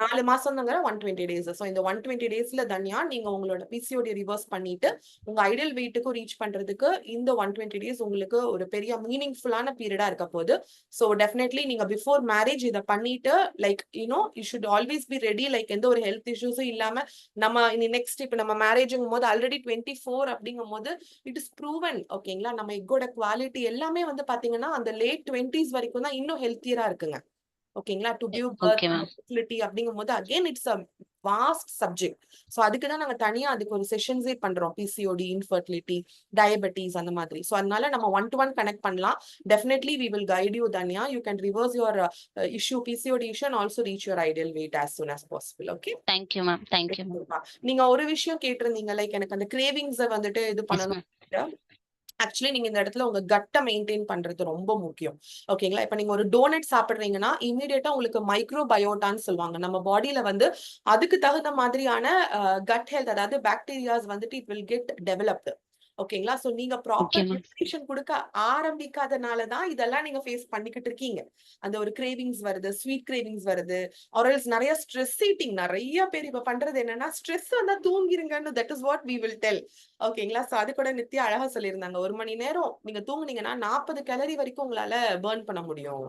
4 மாசம்ங்கிற 120 டேஸ். சோ இந்த 120 டேஸ்ல தன்யா நீங்க உங்களோட பிசிஓடி ரிவர்ஸ் பண்ணிட்டு உங்க ஐடியல் வெயிட்டுக்கு ரீச் பண்றதுக்கு இந்த 120 டேஸ் உங்களுக்கு ஒரு பெரிய மீனிங்ஃபுல்லான பீரியடா இருக்க போகுது. சோ டெஃபினெட்லி நீங்க பிஃபோர் மேரேஜ் இதை பண்ணிட்டு like you should always be ready. Like எந்த ஒரு ஹெல்த் இஷ்யூஸும் இல்லாம நம்ம நெக்ஸ்ட் இப்ப நம்ம மேரேஜுங்கும் போது ஆல்ரெடி 24 அப்படிங்கும் போது இட் இஸ் ப்ரூவன். ஓகேங்களா? நம்ம எக்கோட குவாலிட்டி எல்லாமே வந்து பாத்தீங்கன்னா அந்த லேட் 20s வரைக்கும் தான் இன்னும் ஹெல்த்தியரா இருக்குங்க. ஓகேங்களா? டு கிவ் பர்த் ஃபெர்டிலிட்டி அப்படிங்கும் போது again it's a vast subject. So அதுக்கு தான் நாங்க தனியா அதுக்கு ஒரு செஷன்ஸே பண்றோம். பிசிஓடி, இன்ஃபர்டிலிட்டி, டயபெட்டிஸ் அந்த மாதிரி. சோ அதனால நம்ம 1-to-1 கனெக்ட் பண்ணலாம். Definitely we will guide you Dhanya. You can reverse your issue, PCOD issue and also reach your ideal weight as soon as possible. Okay? Thank you ma'am. Thank you ma'am. நீங்க ஒரு விஷயம் கேட்டிருந்தீங்க like எனக்கு அந்த கிரேவிங்ஸை வந்துட்டு இது பண்ணணும். ஆக்சுவலி நீங்க இந்த இடத்துல உங்க கட்டை மெயின்டைன் பண்றது ரொம்ப முக்கியம். ஓகேங்களா? இப்ப நீங்க ஒரு டோனட் சாப்பிடுறீங்கன்னா இமீடியட்டா உங்களுக்கு மைக்ரோபயோட்டான்னு சொல்லுவாங்க. நம்ம பாடியில வந்து அதுக்கு தகுந்த மாதிரியான கட் ஹெல்த் அதாவது பாக்டீரியாஸ் வந்துட்டு இட் வில் கெட் டெவலப்டு. ஓகேங்களா? சோ நீங்க ப்ராப்பர் நியூட்ரிஷன் கொடுக்க ஆரம்பிக்காதனாலதான் இதெல்லாம் நீங்க ஃபேஸ் பண்ணிக்கிட்டு இருக்கீங்க. அந்த ஒரு கிரேவிங்ஸ் வருது, ஸ்வீட் கிரேவிங்ஸ் வருது, ஆர்எல்ஸ் நிறைய ஸ்ட்ரெஸ் ஈட்டிங். நிறைய பேர் இப்ப பண்றது என்னன்னா ஸ்ட்ரெஸ் வந்தா தூங்கிருங்கன்னு that is what we will tell. ஓகேங்களா? சோ அது கூட நித்யா அழகா சொல்லியிருந்தாங்க. 1 மணி நேரம் நீங்க தூங்குனீங்கன்னா 40 கேலரி வரைக்கும் உங்களால பர்ன் பண்ண முடியும்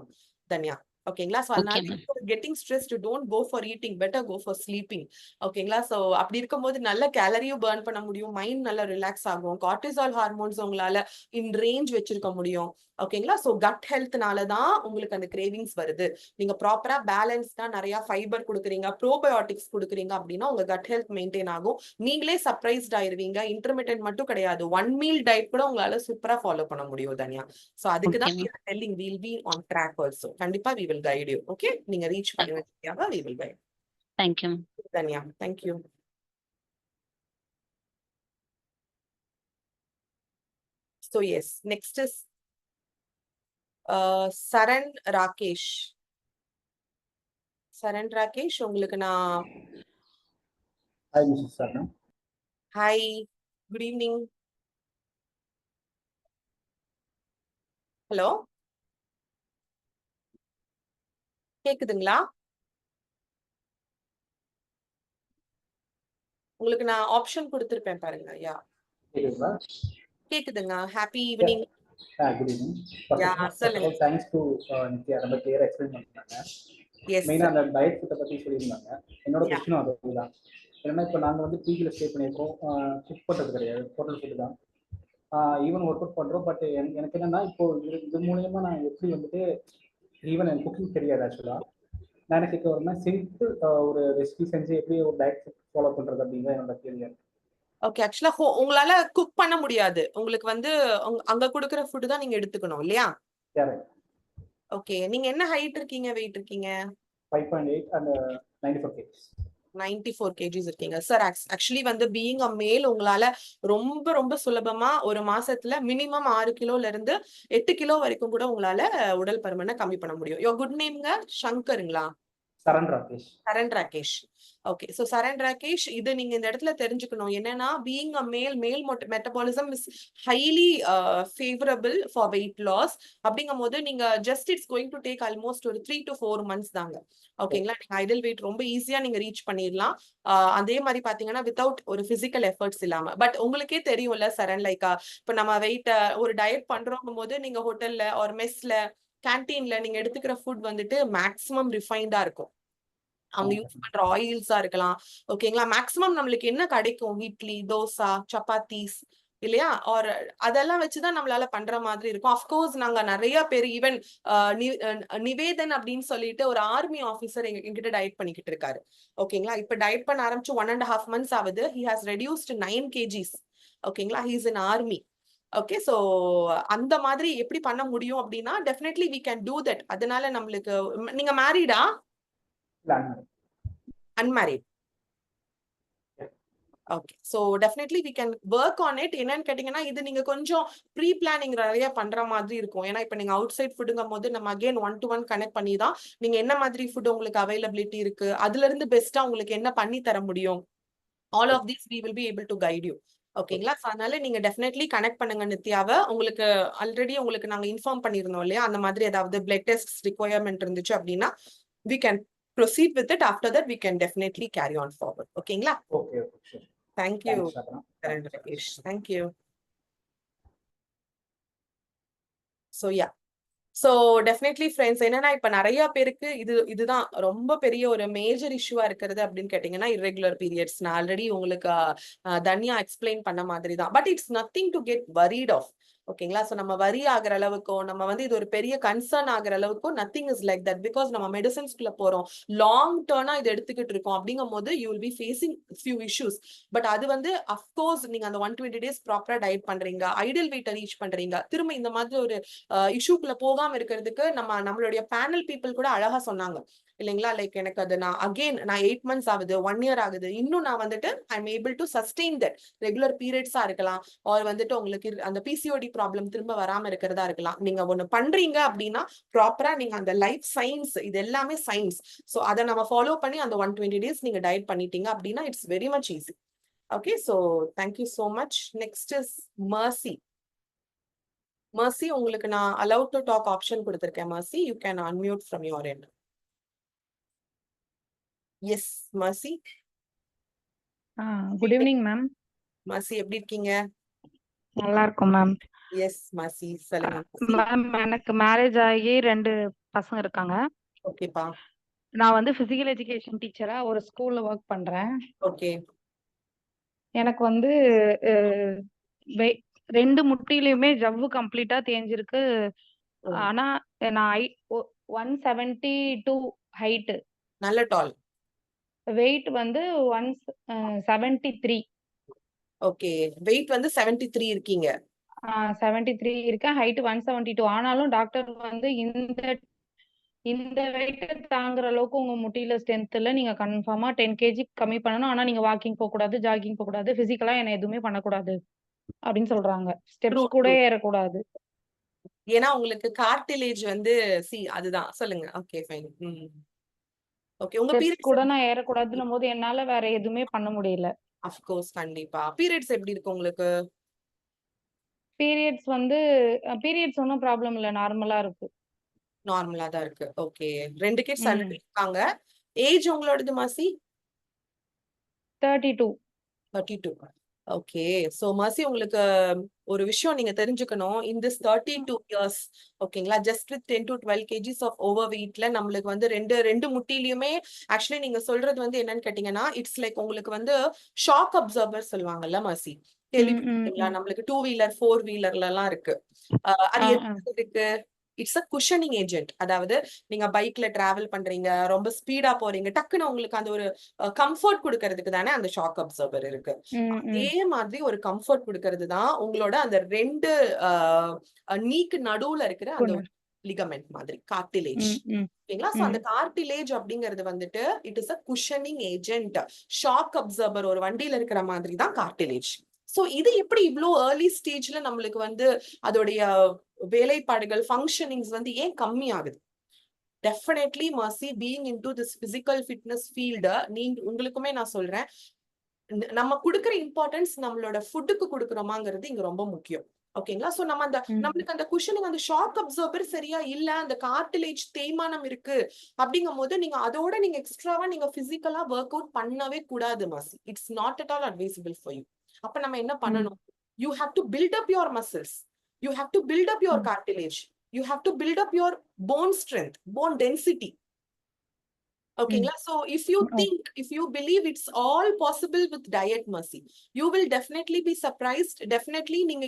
தன்யா. ஓகேங்களா? ஸோ ஓகே அதனால ma'am. Getting stressed, don't go for eating, better go for sleeping. ஓகேங்களா? ஸோ அப்படி இருக்கும்போது நல்ல கேலரியும் பர்ன் பண்ண முடியும், மைண்ட் நல்லா ரிலாக்ஸ் ஆகும், கார்டிசால் ஹார்மோன்ஸ் உங்களால இன் ரேஞ்ச் வச்சிருக்க முடியும். ஓகேங்களா? ஸோ கட் ஹெல்த்னால தான் உங்களுக்கு அந்த கிரேவிங்ஸ் வருது. நீங்க ப்ராப்பரா பேலன்ஸ்டா நிறைய ஃபைபர் கொடுக்குறீங்க, ப்ரோபயோட்டிக்ஸ் கொடுக்குறீங்க அப்படின்னா உங்க கட் ஹெல்த் மெயின்டைன் ஆகும். நீங்களே சர்ப்ரைஸ்ட் ஆயிருவீங்க. இன்டர்மிட்டன்ட் மட்டும் கிடையாது, 1 மீல் டயட் கூட உங்களால சூப்பரா ஃபாலோ பண்ண முடியும் தனியா. ஸோ அதுக்கு ஓகே தான் ma'am. Telling will be on track also. கண்டிப்பா we will guide you. Okay, நீங்க ரீச் பண்ணுவீங்க, we will guide. Thank you ma'am. தனியா, thank you. So yes, next is Saran Rakesh. Saran Rakesh, உங்களுக்கு நான் Hi, Mrs. Sarna. Hi, good evening. Hello, கேக்குதுங்களா? உங்களுக்கு நான் option கொடுத்திருப்பேன் பாருங்க. யா, கேக்குதுங்களா? கேக்குதுங்க. Happy evening. Good evening. First Yeah, of all, சொல்லுங்க. thanks to Nithya, ரொம்ப கிளியரா எக்ஸ்பிளைன் பண்ணிருந்தாங்க. Yes, மெயினா அந்த டயட் ஃபுட்டை பத்தி சொல்லியிருந்தாங்க. என்னோட Yeah. கொஸ்டினும் அதுதான். ஏன்னா இப்போ நாங்கள் வந்து பிஜியில் ஸ்டே பண்ணியிருக்கோம், குக் பண்ணுறது கிடையாது, ஹோட்டல் ஃபுட்டு தான். ஈவன் ஒர்க் அவுட் பண்ணுறோம். பட் எனக்கு என்னன்னா இப்போ இது மூலயமா நான் எப்படி வந்துட்டு ஈவன் எனக்கு குக்கிங் தெரியாது ஆக்சுவலாக. நான் எனக்கு இப்போ ஒரு சிம்பிள் ஒரு ரெசிபி செஞ்சு எப்படி ஒரு டயட் ஃபாலோ பண்ணுறது அப்படிங்கிறது என்னோட கேள்வி. ஓகே, ஆக்சுவலா உங்களால குக் பண்ண முடியாது, உங்களுக்கு வந்து அங்க கொடுக்குற ஃபுட் தான் நீங்க எடுத்துக்கணும் இல்லையா? ஓகே, நீங்க என்ன ஹைட் இருக்கீங்க, வெயிட் இருக்கீங்க? 5.8 and 94 kgs. 94 kgs இருக்கீங்க சார். ஆக்சுவலி வந்து பீயிங் அ மேல் உங்களால ரொம்ப ரொம்ப சுலபமா ஒரு மாசத்துல மினிமம் 6 கிலோல இருந்து 8 கிலோ வரைக்கும் கூட உங்களால உடல் பருமனை கம்மி பண்ண முடியும். யோ குட் நேம்ங்க, சங்கருங்களா? சரண் ராகேஷ். சரண் ராகேஷ். ஓகே, சோ சரண் ராகேஷ், இது நீங்க இந்த இடத்துல தெரிஞ்சுக்கணும் என்னன்னா, being a male metabolism is highly favourable for weight loss. அப்படிங்கும் போது நீங்க just it's going to take almost ஒரு 3 to 4 months தாங்க. ஓகேங்களா? நீங்க ஐடல் வெயிட் ரொம்ப ஈஸியா நீங்க ரீச் பண்ணிடலாம். அதே மாதிரி பாத்தீங்கன்னா வித்தவுட் ஒரு பிசிக்கல் எஃபர்ட்ஸ் இல்லாம. பட் உங்களுக்கே தெரியும்ல சரண், லைக் இப்ப நம்ம வெயிட் ஒரு டயட் பண்றோம் போது நீங்க ஹோட்டல்ல ஒரு மெஸ்ல கேன்டீன்ல நீங்க எடுத்துக்கிற ஃபுட் வந்துட்டு மேக்ஸிமம் ரிஃபைண்டா இருக்கும். அவங்க யூஸ் பண்ற ஆயில்ஸா இருக்கலாம். ஓகேங்களா? மேக்ஸிமம் நம்மளுக்கு என்ன கிடைக்கும், இட்லி, தோசை, சப்பாத்திஸ் இல்லையா? ஆர் அதெல்லாம் வச்சுதான் நம்மளால பண்ற மாதிரி இருக்கும். அஃப்கோர்ஸ் நாங்க நிறைய பேர் ஈவன் நிவேதன் அப்படின்னு சொல்லிட்டு ஒரு ஆர்மி ஆபீசர் எங்கிட்ட டயட் பண்ணிக்கிட்டு இருக்காரு. ஓகேங்களா? இப்ப டயட் பண்ண ஆரம்பிச்சு 1.5 months ஆகுது. He has reduced 9 kgs. ஓகேங்களா? he is in army. Okay, so அந்த மாதிரி எப்படி பண்ண முடியும் அப்படின்னா definitely we can do that. அதனால நம்மளுக்கு நீங்க மேரிடா unmarried? Okay, so definitely we can work on it. என்னன்னு கேட்டீங்கன்னா இது நீங்க கொஞ்சம் ப்ரீ பிளானிங் நிறைய பண்ற மாதிரி இருக்கும். ஏன்னா இப்ப நீங்க அவுட் சைட் ஃபுட்டுங்கும் போது நம்ம அகைன் 1-to-1 கனெக்ட் பண்ணி தான் நீங்க என்ன மாதிரி ஃபுட் உங்களுக்கு அவைலபிலிட்டி இருக்கு, அதுல இருந்து பெஸ்டா உங்களுக்கு என்ன பண்ணி தர முடியும், all of these we will be able to guide you. ஓகேங்களா? அதனால நீங்க டெஃபினெட்லி கனெக்ட் பண்ணுங்க நித்யாவை. உங்களுக்கு ஆல்ரெடி உங்களுக்கு நாங்க இன்ஃபார்ம் பண்ணிருந்தோம் இல்லையா, அந்த மாதிரி ஏதாவது பிளட் டெஸ்ட் ரிக்வயர்மெண்ட் இருந்துச்சு அப்படின்னா we can proceed with it. After that we can definitely carry on forward. ஓகேங்களா? Okay, sure. Thank you, Thanks, Rakesh. Thank you. So yeah, so definitely friends, என்னன்னா இப்ப நிறைய பேருக்கு இதுதான் ரொம்ப பெரிய ஒரு மேஜர் இஷ்யூவா இருக்கிறது அப்படின்னு கேட்டீங்கன்னா irregular periods. நான் ஆல்ரெடி உங்களுக்கு தனியா எக்ஸ்பிளைன் பண்ண மாதிரி தான். But it's nothing to get worried of. ஓகேங்களா? சோ நம்ம வரி ஆகிற அளவுக்கோ நம்ம வந்து இது ஒரு பெரிய கன்சர்ன் ஆகிற அளவுக்கோ nothing is like that. Because நம்ம மெடிசன்ஸ்குள்ள போறோம், லாங் டர்னா இது எடுத்துக்கிட்டு இருக்கோம். அப்படிங்கும் போது you will B facing few issues. But அது வந்து அஃப்கோர்ஸ் நீங்க அந்த 120 days ப்ராப்பரா டயட் பண்றீங்க, ஐடியல் வெயிட்டை ரீச் பண்றீங்க, திரும்ப இந்த மாதிரி ஒரு இஷ்யூக்குள்ள போகாம இருக்கிறதுக்கு நம்மளுடைய பேனல் பீப்புள் கூட அழகா சொன்னாங்க இல்லைங்களா? லைக் எனக்கு அது நான் 8 months ஆகுது, 1 year ஆகுது, இன்னும் நான் வந்துட்டு I am able to sustain that. Regular பீரியட்ஸா இருக்கலாம், ஆர் வந்துட்டு உங்களுக்கு அந்த பிசிஓடி ப்ராப்ளம் திரும்ப வராம இருக்கிறதா இருக்கலாம். நீங்க ஒண்ணு பண்றீங்க அப்படின்னா ப்ராப்பரா நீங்க அந்த லைஃப் சயின்ஸ், இது எல்லாமே சயின்ஸ். சோ அதை நம்ம ஃபாலோ பண்ணி அந்த 120 days நீங்க டயட் பண்ணிட்டீங்க அப்படின்னா it's very much easy. Okay, so thank you so much. Next is Mercy. Mercy, உங்களுக்கு நான் allowed to talk ஆப்ஷன் கொடுத்திருக்கேன். Mercy, you can unmute from your end. Yes Mercy. Good evening ma'am. Mercy எப்படி இருக்கீங்க? நல்லா இருக்கும் ma'am. Yes Mercy, சொல்லுங்க. Ma'am, எனக்கு marriage ஆகி 2 பசங்க இருக்காங்க. ஓகேப்பா. நான் வந்து பிசிக்கல் எஜுகேஷன் டீச்சரா ஒரு ஸ்கூல்ல ஒர்க் பண்றேன். ஓகே. எனக்கு வந்து அஹ், வெ- ரெண்டு முட்டிலையுமே ஜவ்வு கம்ப்ளீட்டா தேஞ்சிருக்கு. ஓ, ஆனா நான் 172 ஹைட்டு, நல்ல டால். வெயிட் வந்து 173. ஓகே. வெயிட் வந்து 73 இருக்கீங்க. 73 இருக்கேன். ஹைட் 172. ஆனாலும் டாக்டர் வந்து இந்த இந்த வெயிட் தாங்குற அளவுக்கு உங்க முட்டியில ஸ்ட்ரென்த் இல்ல, நீங்க கன்ஃபார்மா 10 கேஜி கம்மி பண்ணணும். ஆனா நீங்க வாக்கிங் போக கூடாது, ஜாகிங் போக கூடாது, பிசிக்கலா என்ன எதுவுமே பண்ணக்கூடாது அப்படின்னு சொல்றாங்க. ட்ரூ ஸ்டெப்ஸ் கூட ட்ரூ. ஏறக்கூடாது. ஏன்னா உங்களுக்கு கார்டிலேஜ் வந்து அதுதான் சொல்லுங்க. Okay fine. ஓகே. உங்க ஸ்டெப்ஸ் பீரியட்ஸ் கூட எப்படி? நான் ஏறக்கூடாதுன்னும் போது என்னால வேற எதுவுமே பண்ண முடியல. ஆஃப் கோர்ஸ் கண்டிப்பா. பீரியட்ஸ் எப்படி இருக்கு உங்களுக்கு? பீரியட்ஸ் வந்து பீரியட்ஸ் ஒன்றும் ப்ராப்ளம் இல்ல, நார்மலா இருக்கு. நார்மலா தான் இருக்கு. ஓகே. 2 கிட்ஸ் ம் ஆல்ரெடி இருக்காங்க. ஏஜ் உங்களோடது மாசி? 32. 32. ஓகே. சோ மாசி உங்களுக்கு ஒரு விஷயம் நீங்க தெரிஞ்சுக்கணும். இந்த 32 இயர்ஸ் ஓகேங்களா, just with 10 to 12 kgs of over வெயிட்ல நம்மளுக்கு வந்து ரெண்டு ரெண்டு முட்டிலையுமே ஆக்சுவலி நீங்க சொல்றது வந்து என்னன்னு கேட்டீங்கன்னா, இட்ஸ் லைக் உங்களுக்கு வந்து ஷாக் அப்சர்வர் சொல்லுவாங்கல்ல மாசி, ம் ம் கேள்விப்பட்டிருக்கீங்களா? ம். நம்மளுக்கு 2 வீலர் 4 வீலர்ல எல்லாம் இருக்கு. அது ஆ ஆ. எதுக்கு இருக்கு? It's a cushioning agent. அதாவது நீங்க பைக்ல டிராவல் பண்றீங்க, ரொம்ப ஸ்பீடா போறீங்க, டக்குன்னு உங்களுக்கு அந்த ஒரு கம்ஃபர்ட் கொடுக்கறதுக்கு தானே அந்த ஷாக் அப்சர்வர் இருக்கு. ம் அதே ம். மாதிரி ஒரு கம்ஃபர்ட் கொடுக்கறது தான் உங்களோட அந்த ரெண்டு நீக்கு நடுவுல இருக்கிற அந்த பொண்ணு. ஒரு லிகமெண்ட் மாதிரி கார்டிலேஜ். ம் ம் ஓகேங்களா? சோ அந்த ம் கார்டிலேஜ் அப்படிங்கிறது வந்துட்டு it is a cushioning agent. Shock observer ஒரு வண்டியில இருக்கிற மாதிரி தான் கார்டிலேஜ். சோ இது எப்படி இவ்ளோ ஏர்லி ஸ்டேஜ்ல நம்மளுக்கு வந்து அதோடைய வேலைப்பாடுகள் ஃபங்க்ஷனிங்ஸ் வந்து ஏன் கம்மி ஆகுது? Definitely mercy being into this physical fitness field, நீங்க உங்களுக்குமே நான் சொல்றேன், நம்ம கொடுக்குற இம்பார்ட்டன்ஸ் நம்மளோட ஃபுட்டுக்கு கொடுக்குறோமாங்கிறது இங்க ரொம்ப முக்கியம். ஓகேங்களா? சோ நம்ம அந்த ம். நம்மளுக்கு அந்த குஷனிங் அந்த ஷாக் அப்சர்வர் சரியா இல்ல, அந்த கார்டிலேஜ் தேய்மானம் இருக்கு அப்படிங்கும் போது நீங்க அதோட நீங்க எக்ஸ்ட்ராவா நீங்க பிசிக்கலா ஒர்க் அவுட் பண்ணவே கூடாது மாசி. It's not at all advisable for you. அப்ப நம்ம என்ன ம் பண்ணணும்? You have to build up your muscles, you have to build up your hmm. Cartilage, you have to build up your bone strength, bone density. Hmm. ஓகேங்களா? So if you O. think, if you believe it's all possible with diet mercy, you will definitely be surprised. Definitely நீங்க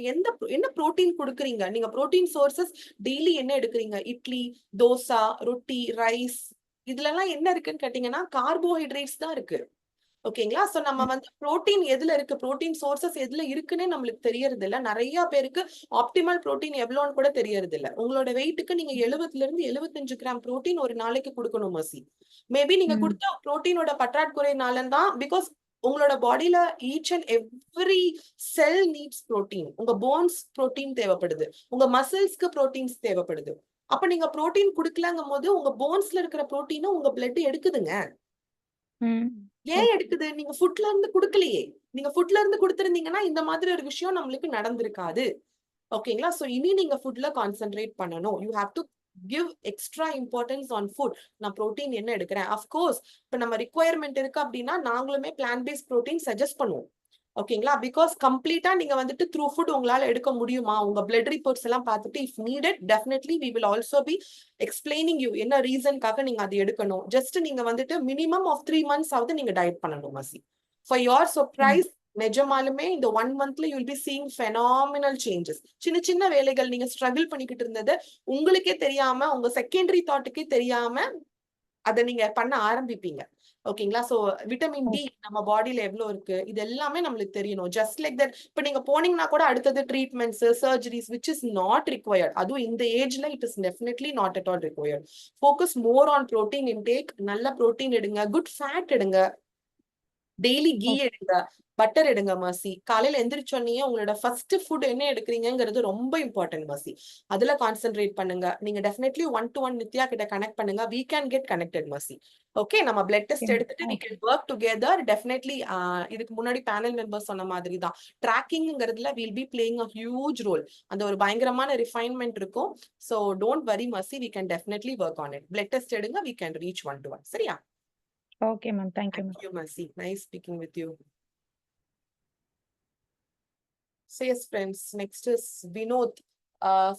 என்ன protein கொடுக்குறீங்க, நீங்க protein sources daily என்ன எடுக்கிறீங்க? இட்லி, தோசை, ரொட்டி, rice, இதுலலாம் என்ன இருக்குன்னு கேட்டீங்கன்னா கார்போஹைட்ரேட்ஸ் தான் இருக்கு. ஓகேங்களா? சோ நம்ம ம் வந்து புரோட்டீன் எதுல இருக்கு, புரோட்டீன் சோர்சஸ் எதுல இருக்குன்னே நம்மளுக்கு தெரியறது இல்ல. நிறைய பேருக்கு ஆப்டிமல் புரோட்டீன் எவ்வளோன்னு கூட தெரியறது இல்ல. உங்களோட வெயிட்டுக்கு நீங்க 70 இருந்து 75 கிராம் புரோட்டீன் ஒரு நாளைக்கு கொடுக்கணும் மசி. மேபி நீங்க ம் கொடுத்த புரோட்டீனோட பற்றாக்குறைனால தான், பிகாஸ் உங்களோட பாடியில each and every sell needs protein. உங்க போன்ஸ் புரோட்டீன் தேவைப்படுது, உங்க மசில்ஸ்க்கு புரோட்டீன்ஸ் தேவைப்படுது. அப்ப நீங்க புரோட்டீன் கொடுக்கலங்கும் போது உங்க போன்ஸ்ல இருக்கிற புரோட்டீனை உங்க பிளட் எடுக்குதுங்க. ம். ஏன் ஓகே. எடுக்குது? நீங்க ஃபுட்ல இருந்து குடுக்கலையே. நீங்க ஃபுட்ல இருந்து கொடுத்திருந்தீங்கன்னா இந்த மாதிரி ஒரு விஷயம் நம்மளுக்கு நடந்திருக்காது. ஓகேங்களா? சோ இனி நீங்க ஃபுட்ல கான்சென்ட்ரேட் பண்ணணும். You have to give extra importance on food. நான் புரோட்டீன் என்ன எடுக்கிறேன்? அஃப்கோர்ஸ் இப்ப நம்ம ரிக்வயர்மெண்ட் இருக்கு அப்படின்னா நாங்களுமே பிளான்ட் பேஸ்ட் புரோட்டீன் சஜஸ்ட் பண்ணுவோம். ஓகேங்களா? பிகாஸ் கம்ப்ளீட்டா நீங்க வந்துட்டு த்ரூ ஃபுட் உங்களால எடுக்க முடியுமா? உங்க பிளட் ரிப்போர்ட்ஸ் எல்லாம் பார்த்துட்டு if needed definitely we will also be explaining you என்ன ரீசன்காக நீங்க அது எடுக்கணும். ஜஸ்ட் நீங்க வந்துட்டு மினிமம் ஆஃப் 3 months ஆவது நீங்க டயட் பண்ணணும் மசி. ஃபார் யோர் ம் சர்ப்ரைஸ், நிஜமாலுமே இந்த 1 monthல you will be seeing phenomenal changes. சின்ன சின்ன வேலைகள் நீங்க ஸ்ட்ரகிள் பண்ணிக்கிட்டு இருந்தது உங்களுக்கே தெரியாம, உங்க செகண்டரி தாட்டுக்கே தெரியாம அதை நீங்க பண்ண ஆரம்பிப்பீங்க. ஓகேங்களா? So vitamin D okay. நம்ம பாடியில எவ்வளவு இருக்கு இது எல்லாமே நம்மளுக்கு தெரியணும். ஜஸ்ட் லைக் தட் இப்ப நீங்க போனீங்கன்னா கூட அடுத்தது treatments, surgeries which is not required. அதுவும் இந்த ஏஜ்ல it is definitely not at all required. Focus more on protein intake. நல்ல புரோட்டீன் எடுங்க, குட் ஃபேட் எடுங்க, டெய்லி கீ ஓகே. எடுங்க, பட்டர் எடுங்க மசி. காலையில எந்திரிச்சோன்னே உங்களோட ஃபர்ஸ்ட் ஃபுட் என்ன எடுக்கிறீங்கிறது ரொம்ப இம்பார்ட்டன்ட் மசி. அதுல கான்சென்ட்ரேட் பண்ணுங்க. நீங்க டெஃபினெட்லி 1-to-1 நித்யா கிட்ட கனெக்ட் பண்ணுங்க. we can get connected Masih. Okay, நம்ம பிளட் டெஸ்ட் எடுத்துட்டு we okay. can work together definitely. இதுக்கு முன்னாடி பேனல் மெம்பர்ஸ் சொன்ன மாதிரி தான் ட்ராக்கிங்ங்கிறதுல we'll be playing a huge role. அந்த ஒரு பயங்கரமான ரிஃபைன்மெண்ட் இருக்கும். so don't worry Masih, we can definitely work on it. Blood test எடுங்க, we can reach 1-to-1. சரியா? Okay ma'am. Thank you ma'am. Thank you Masih, nice speaking with you. So yes friends, next is Vinod.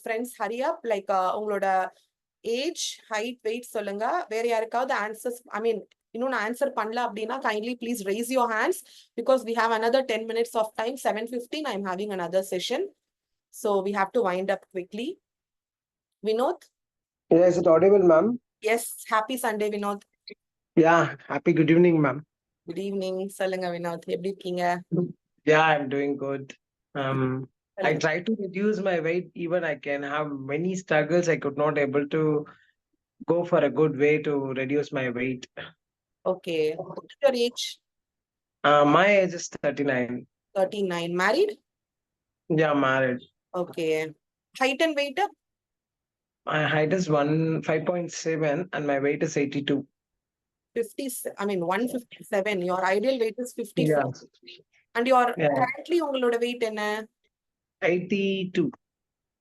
Friends hurry up, like உங்களோட age, height, wait சொல்லுங்க. வேற யாருக்காவது answers, ஐ மீன் இன்னும் நான் answer பண்ணல அப்படின்னா kindly please raise your hands because we have another 10 minutes of time. 7:15 I'm having another session, so we have to wind up quickly. Vinod? Yeah, is it audible, ma'am? Yes, happy Sunday Vinod. Yeah, happy good evening, ma'am. Good evening. சொல்லுங்க வினோத், எப்படி இருக்கீங்க? Yeah, I'm doing good. I சொல்லுங்க. try to reduce my weight. Even I can have many struggles. I could not able to go for a good way to reduce my weight. Okay, what is your age? My age is 39. 39. Married? Yeah, married. Okay. Height and weight? My height is 5.7 and my weight is 82. 157. Your ideal weight is 54. Yeah, And your yeah, currently உங்களோட weight என்ன? 82.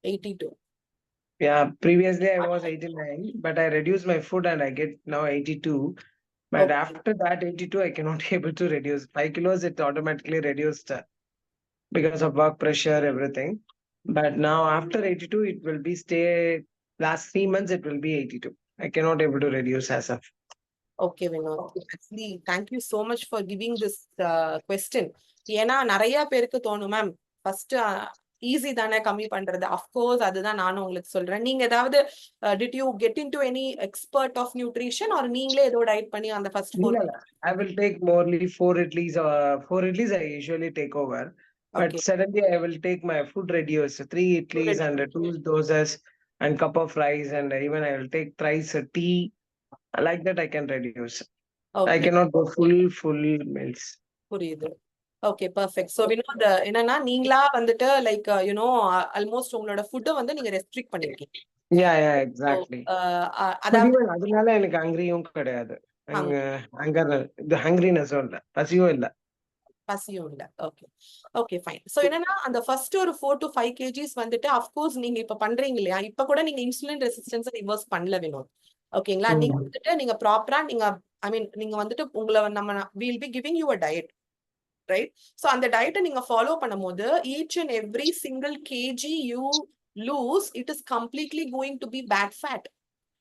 82. Yeah, previously I was 89, but I reduced my food and I get now 82. But Okay. after that 82, I cannot able to reduce 5 kilos. It automatically reduced because of work pressure, everything. But now after 82, it will be stay. Last 3 months, it will be 82. I cannot able to reduce as of. Okay, Vinod. Actually, thank you so much for giving this question. ஏன்னா நிறைய பேருக்கு தோணும் ma'am, first easy தானே கம்மி பண்றது. Of course அதுதான் நானும் உங்களுக்கு சொல்றேன். நீங்க ஏதாவது did you get into any expert of nutrition or நீங்களே ஏதோ டயட் பண்ணி அந்த first 4? Yeah, I will take morely 4 idlis. 4 idlis I usually take over. But Okay. suddenly I will take my food reduce 3 idlis and 2 dosas and cup of rice, and even I will take thrice a tea. Like that I can reduce. I Okay, cannot go full meals. புரியுது. Okay, perfect. So Vinod, என்னன்னா நீங்களா வந்துட்டு like almost உங்களோட ஃபுட்டை வந்து நீங்க restrict பண்ணிருக்கீங்க. Yeah, So, exactly. But அதாவது even அதனால எனக்கு ஹங்கரியும் கிடையாது. இது ஹங்கரினஸும் இல்ல, பசியும் இல்ல. பசியும் இல்ல. Okay, okay, fine. சோ என்னன்னா அந்த ஃபர்ஸ்ட் ஒரு 4 to 5 kgs வந்துட்டு அஃப்கோர்ஸ் நீங்க இப்ப பண்றீங்க இல்லையா, இப்ப கூட நீங்க இன்சுலின் ரெசிஸ்டன்ஸ் ரிவர்ஸ் பண்ணல வினோத். ஓகேங்களா? நீங்க வந்துட்டு நீங்க ப்ராப்பரா நீங்க ஐ மீன் நீங்க வந்துட்டு உங்களை நம்ம will be giving you a diet, right? So அந்த டயட்டை நீங்க ஃபாலோ பண்ணும்போது each and every single KG you lose it is completely going to be bad fat.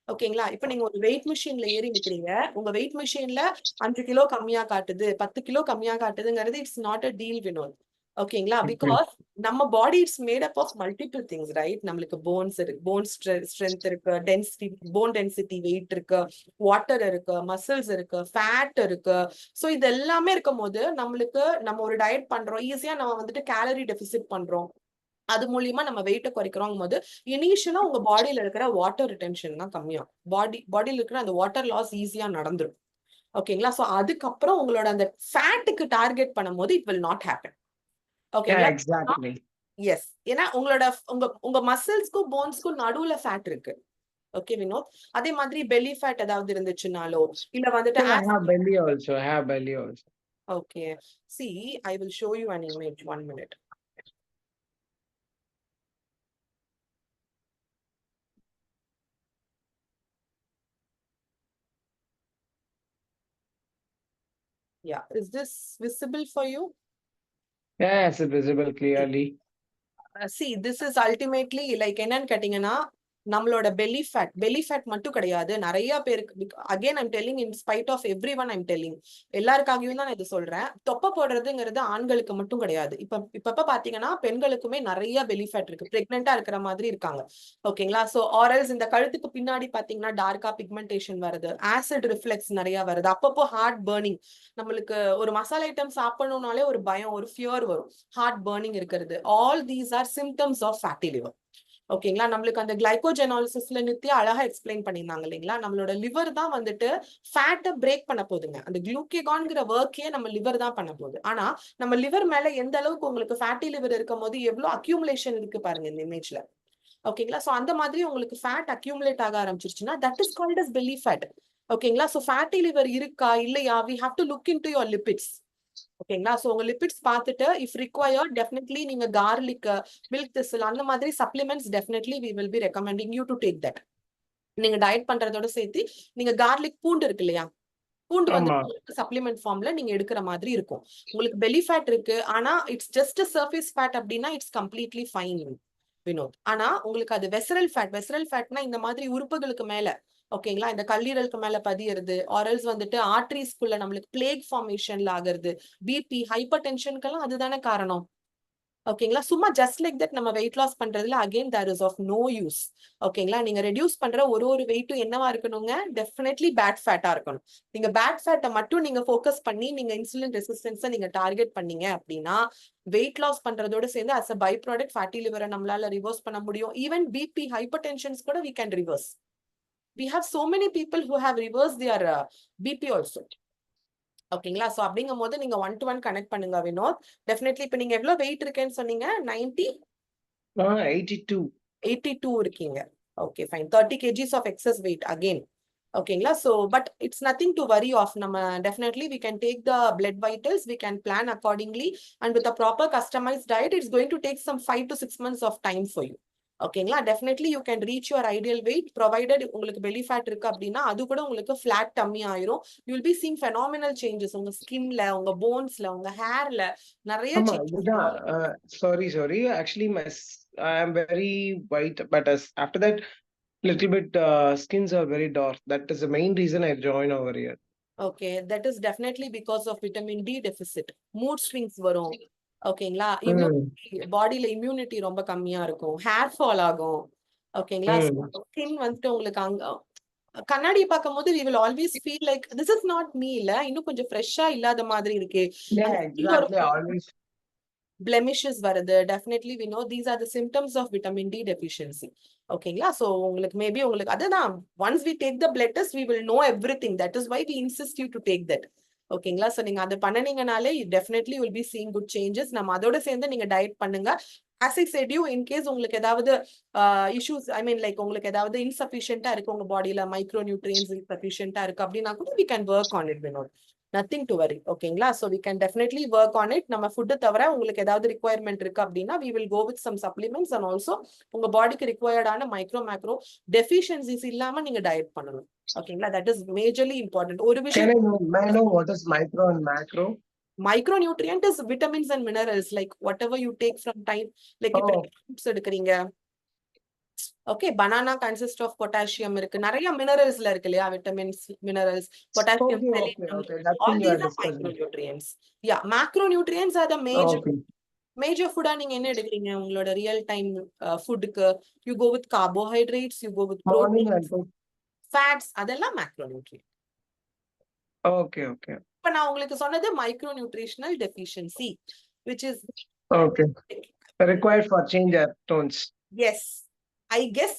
ஓகேங்களா? இப்ப நீங்க ஒரு வெயிட் மிஷின்ல ஏறி நிக்கிறீங்க, உங்க வெயிட் மிஷின்ல 5 கிலோ கம்மியா காட்டுது, 10 கிலோ கம்மியா காட்டுதுங்கிறது it's not a deal Vinod. ஓகேங்களா? பிகாஸ் நம்ம body it's made up of multiple things, right? நம்மளுக்கு போன்ஸ் இருக்கு, போன் ஸ்ட்ரென்த் இருக்கு, டென்சிட்டி, போன் டென்சிட்டி, வெயிட் இருக்கு, வாட்டர் இருக்கு, மசில்ஸ் இருக்கு, ஃபேட் இருக்கு. சோ இது எல்லாமே இருக்கும் போது நம்மளுக்கு நம்ம ஒரு டயட் பண்றோம், ஈஸியா நம்ம வந்துட்டு கேலரி டெபிசிட் பண்றோம், அது மூலியமா நம்ம வெயிட்ட குறைக்கிறோம் போது இனிஷியலா உங்க பாடியில இருக்கிற வாட்டர் ரிட்டென்ஷன் தான் கம்மியாகும். பாடியில இருக்கிற அந்த வாட்டர் லாஸ் ஈஸியா நடந்துரும். ஓகேங்களா? சோ அதுக்கப்புறம் உங்களோட அந்த ஃபேட்டுக்கு டார்கெட் பண்ணும்போது it will not happen. Yeah, ஓகேங்களா? exactly. எஸ், ஏன்னா உங்களோட உங்க மசில்ஸ்க்கும் போன்ஸ்க்கும் நடுவுல ஃபேட் இருக்கு. ஓகே வினோத்? அதே மாதிரி பெல்லி ஃபேட் ஏதாவது இருந்துச்சுனாலோ இல்ல வந்துட்டு Yeah, I have belly also. I have belly also. Okay, see I will show you an image. 1 minute. Yeah, is this visible for you? Yeah, it's visible clearly. See, this is ultimately like என்னன்னு கேட்டீங்கன்னா நம்மளோட belly fat மட்டும் கிடையாது. நிறைய பேருக்கு again I'm telling in spite of everyone I'm telling, எல்லாருக்காகவும் தான் நான் இது சொல்றேன். தொப்பை போடுறதுங்கிறது ஆண்களுக்கு மட்டும் கிடையாது. இப்ப பாத்தீங்கன்னா பெண்களுக்குமே நிறைய belly fat இருக்கு, பிரெக்னெண்டா இருக்கிற மாதிரி இருக்காங்க. ஓகேங்களா? சோ ஆர்எல்ஸ் இந்த கழுத்துக்கு பின்னாடி பாத்தீங்கன்னா டார்க்கா பிக்மெண்டேஷன் வருது, ஆசிட் ரிஃப்ளெக்ஸ் நிறைய வருது, அப்பப்போ ஹார்ட் பர்னிங், நம்மளுக்கு ஒரு மசாலா ஐட்டம் சாப்பிடணும்னாலே ஒரு பயம், ஒரு ஃபியர் வரும், ஹார்ட் பர்னிங் இருக்கிறது. All these are symptoms of fatty liver. ஓகேங்களா? நம்மளுக்கு அந்த கிளைகோஜெனாலிசிஸ்ல நித்யா அழகா எக்ஸ்பிளைன் பண்ணியிருந்தாங்க இல்லைங்களா? நம்மளோட லிவர் தான் வந்துட்டு ஃபேட்டை பிரேக் பண்ண போகுதுங்க. அந்த குளூக்கேகான்ங்கிற ஒர்க்கே நம்ம லிவர் தான் பண்ண போகுது. ஆனா நம்ம லிவர் மேல எந்த அளவுக்கு உங்களுக்கு ஃபேட்டி லிவர் இருக்கும் போது எவ்வளவு அக்யூமுலேஷன் இருக்கு பாருங்க இந்த இமேஜ்ல. ஓகேங்களா? சோ அந்த மாதிரி உங்களுக்கு ஃபேட் அக்யூமுலேட் ஆக ஆரம்பிச்சிருச்சுன்னா that is called as belly fat. ஓகேங்களா? சோ ஃபேட்டி லிவர் இருக்கா இல்லையா, we have to look into your lipids. ஓகேங்களா? சோ உங்க லிபிட்ஸ் பார்த்துட்டு இஃப் ரிக்வயர்ட் டெஃபினெட்லி நீங்க கார்லிக், மில்க் திஸ்ல் அந்த மாதிரி supplements definitely we will be recommending you to take that. நீங்க டயட் பண்றதோட சேர்த்து நீங்க கார்லிக், பூண்டு இருக்கு இல்லையா, பூண்டு வந்து சப்ளிமெண்ட் ஃபார்ம்ல நீங்க எடுக்கிற மாதிரி இருக்கும். உங்களுக்கு பெல்லி ஃபேட் இருக்கு ஆனா இட்ஸ் ஜஸ்ட் சர்ஃபேஸ் ஃபேட் அப்படின்னா இட்ஸ் கம்ப்ளீட்லி ஃபைன். வினோத். ஆனா உங்களுக்கு அது வெசரல் ஃபேட்னா இந்த மாதிரி உறுப்புகளுக்கு மேல, ஓகேங்களா, இந்த கல்லீரலுக்கு மேல பதியறது, ஆரல்ஸ் வந்துட்டு ஆர்டரிஸ்குள்ள நம்மளுக்கு பிளேக் ஃபார்மேஷன்ல ஆகுறது, பிபி, ஹைப்பர் டென்ஷனுக்கெல்லாம் அதுதானே காரணம். ஓகேங்களா, சும்மா ஜஸ்ட் லைக் தட் நம்ம வெயிட் லாஸ் பண்றதுல again there is of no use. ஓகேங்களா, நீங்க ரெடியூஸ் பண்ற ஒரு வெயிட்டும் என்னவா இருக்கணுங்க, டெஃபினெட்லி பேட் ஃபேட்டா இருக்கணும். நீங்க பேட் ஃபேட்டை மட்டும் நீங்க ஃபோக்கஸ் பண்ணி நீங்க இன்சுலின் ரெசிஸ்டன்ஸை நீங்க டார்கெட் பண்ணீங்க அப்படின்னா வெயிட் லாஸ் பண்றதோட சேர்ந்து as a by product fatty லிவரை நம்மளால ரிவர்ஸ் பண்ண முடியும். ஈவன் பிபி, ஹைப்பர் டென்ஷன்ஸ் கூட we can reverse. We have so many people who have reversed their BP also. ஓகேங்களா, சோ அப்படிங்கும் போது நீங்க 1-to-1 கனெக்ட் பண்ணுங்க வினோத். டெஃபினெட்லி இப்ப நீங்க எவ்வளவு வெயிட் இருக்கேன்னு சொன்னீங்க? 82 இருக்கீங்க. Okay fine. 30 kgs of excess weight again. ஓகேங்களா, so but it's nothing to worry of. நம்ம definitely we can take the blood vitals, we can plan accordingly, and with a proper customized diet it's going to take some 5 to 6 months of time for you. ஓகேங்களா, definitely you can reach your ideal wait provided உங்களுக்கு பெலி fat இருக்கு அப்படின்னா அது கூட உங்களுக்கு flat dummy ஆயிரும். You will B seeing phenomenal changes உங்க ஸ்கின்ல, உங்க போன்ஸ்ல, உங்க ஹேர்ல நிறைய sorry actually I am very white, but after that little bit skins are very dark. That is the main reason I joined over here. Okay, that is definitely because of vitamin D deficit. Mood swings வரும். ஓகேங்களா, பாடியில immunity ரொம்ப கம்மியா இருக்கும், hair fall ஆகும். ஓகேங்களா, skin வந்துட்டு உங்களுக்கு அங்க கண்ணாடி பார்க்கும் போது we will always feel like this is not me இல்ல, இன்னும் கொஞ்சம் ஃப்ரெஷ்ஷா இல்லாத மாதிரி இருக்கு. blemishes வருது. Definitely we know these are the symptoms of vitamin D deficiency. ஓகேங்களா, so உங்களுக்கு மேபி உங்களுக்கு அதுதான் once we take the blood test we will know everything. That is why we insist you to take that. ஓகேங்களா, so நீங்க அதை பண்ணனீங்கனாலே definitely will be seeing good changes. நம்ம அதோட சேர்ந்து நீங்க டயட் பண்ணுங்க. As I said you, in case உங்களுக்கு ஏதாவது issues, I mean like உங்களுக்கு ஏதாவது insufficient இருக்கு உங்க பாடியில, மைக்ரோ நியூட்ரியன்ஸ் insufficient இருக்கு அப்படின்னா கூட we can work on it, Vinod. Nothing to worry. ஓகேங்களா, so we can definitely work on it. நம்ம ஃபுட் தவிர உங்களுக்கு ஏதாவது requirement இருக்கு அப்படின்னா we will go with some supplements, and also உங்க பாடிக்கு required ஆன மைக்ரோ மேக்ரோ deficiencies இல்லாம நீங்க டயட் பண்ணணும். ஓகேங்களா, that is majorly important. ஒரு விஷயம், may I know what is micro and macro? Micronutrient is vitamins and minerals, like whatever you take from time, like fruits எடுக்கறீங்க. Okay, banana consists of potassium இருக்கு, நிறைய மினரல்ஸ்ல இருக்கு இல்லையா, vitamins, minerals, potassium, selenium, all these are micronutrients. Yeah, macronutrients are the major food. நீங்க என்ன எடுக்கறீங்க உங்களோட real time ஃபுட்க்கு? You go with carbohydrates, you go with proteins, fats, அதெல்லாம் macronutrient. Okay. இப்ப நான் உங்களுக்கு சொன்னது micronutritional deficiency, which is required for change our tones. Yes, I guess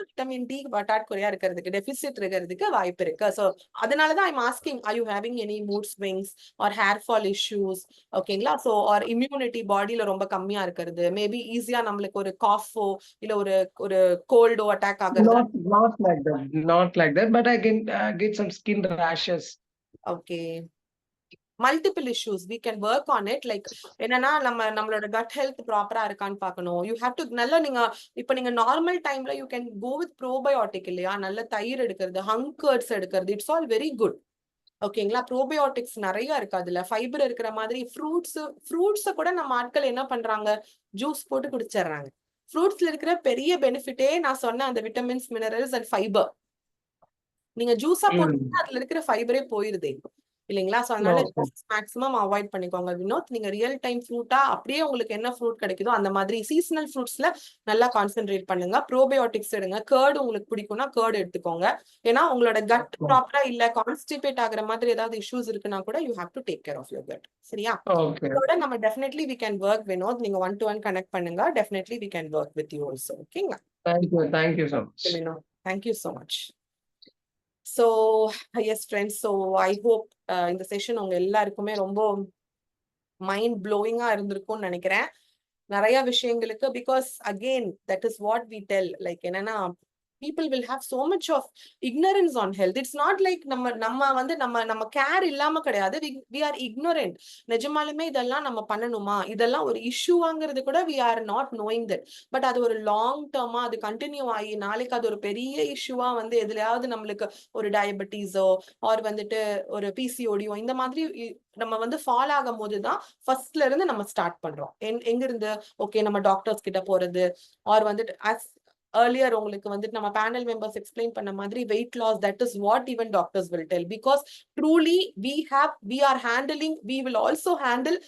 vitamin D பற்றாக்குறையா இருக்கிறதுக்கு, டெபிசிட் இருக்கிறதுக்கு வாய்ப்பு இருக்கு. சோ அதனாலதான் I'm asking, are you having any mood swings or hair fall issues? ஓகேங்களா, சோ or immunity பாடியில ரொம்ப கம்மியா இருக்கிறது, மேபி ஈஸியா நம்மளுக்கு ஒரு காஃபோ இல்ல ஒரு கோல்டோ அட்டாக் ஆகுது. Not like that, but I can get some skin rashes. Okay, multiple issues, we can work on it. Like என்னன்னா நம்மளோட gut health ப்ராப்பரா இருக்கான்னு பார்க்கணும். You have to நல்லா நீங்க இப்ப நீங்க நார்மல் டைம்ல you can go with probiotic இல்லையா, நல்ல தயிர் எடுக்கிறது, hunk curds எடுக்கிறது, it's all very good. ஓகேங்களா, ப்ரோபயோட்டிக்ஸ் நிறைய இருக்கு, அதுல ஃபைபர் இருக்கிற மாதிரி. ஃப்ரூட்ஸ் கூட நம்ம ஆட்கள் என்ன பண்றாங்க, ஜூஸ் போட்டு குடிச்சிடுறாங்க. ஃப்ரூட்ஸ்ல இருக்கிற பெரிய பெனிஃபிட்டே நான் சொன்ன அந்த விட்டமின்ஸ், மினரல்ஸ் அண்ட் ஃபைபர். நீங்க ஜூஸா போட்டு அதுல இருக்கிற ஃபைபரே போயிருது இல்லைங்களா, சோ அதனால மேக்ஸிமம் அவாய்ட் பண்ணிக்கோங்க வினோத். நீங்க ரியல் டைம் ஃப்ரூட்டா அப்படியே உங்களுக்கு என்ன ஃப்ரூட் கிடைக்குதோ அந்த மாதிரி சீசனல் ஃப்ரூட்ஸ்ல நல்லா கான்சென்ட்ரேட் பண்ணுங்க. ப்ரோபயோட்டிக்ஸ் எடுங்க. கர்ட் உங்களுக்கு பிடிக்கும்னா கர்ட் எடுத்துக்கோங்க. ஏன்னா உங்களோட கட் ப்ராப்பரா இல்ல, கான்ஸ்டிபேட் ஆகுற மாதிரி ஏதாவது இஷ்யூஸ் இருக்குன்னா கூட you have to take care of your gut. சரியா, இதோட நம்ம definitely we can work Vinod. நீங்க 1-to-1 கனெக்ட் பண்ணுங்க. Definitely we can work with you also. ஓகேங்களா, thank you so much Vinod. Thank you so much. So yes friends, so I hope இந்த session உங்க எல்லாருக்குமே ரொம்ப மைண்ட் ப்ளோயிங்கா இருந்திருக்கும்னு நினைக்கிறேன். நிறைய விஷயங்களுக்கு, because again that is what we tell, like என்னன்னா people will have so much of ignorance on health. It's not like நம்ம கேர் இல்லாம கிடையாது, we are ignorant. நிஜமாலுமே இதெல்லாம் நம்ம பண்ணணுமா, இதெல்லாம் ஒரு இஷ்யூவாங்கிறது கூட we are not knowing that. But அது ஒரு லாங் டேர்மா அது கண்டினியூ ஆகி நாளைக்கு அது ஒரு பெரிய இஷ்யூவா வந்து எதுலயாவது நம்மளுக்கு ஒரு டயபெட்டிஸோ ஆர் வந்துட்டு ஒரு பிசிஓடியோ இந்த மாதிரி நம்ம வந்து ஃபால் ஆகும் போதுதான் ஃபர்ஸ்ட்ல இருந்து நம்ம ஸ்டார்ட் பண்றோம். எங்க இருந்து ஓகே நம்ம டாக்டர்ஸ் கிட்ட போறது ஆர் வந்துட்டு as earlier உங்களுக்கு வந்துட்டு நம்ம பேனல் மெம்பர்ஸ் எக்ஸ்பிளைன் பண்ண மாதிரி weight loss, that is what even doctors will tell, because truly we are handling, we will also handle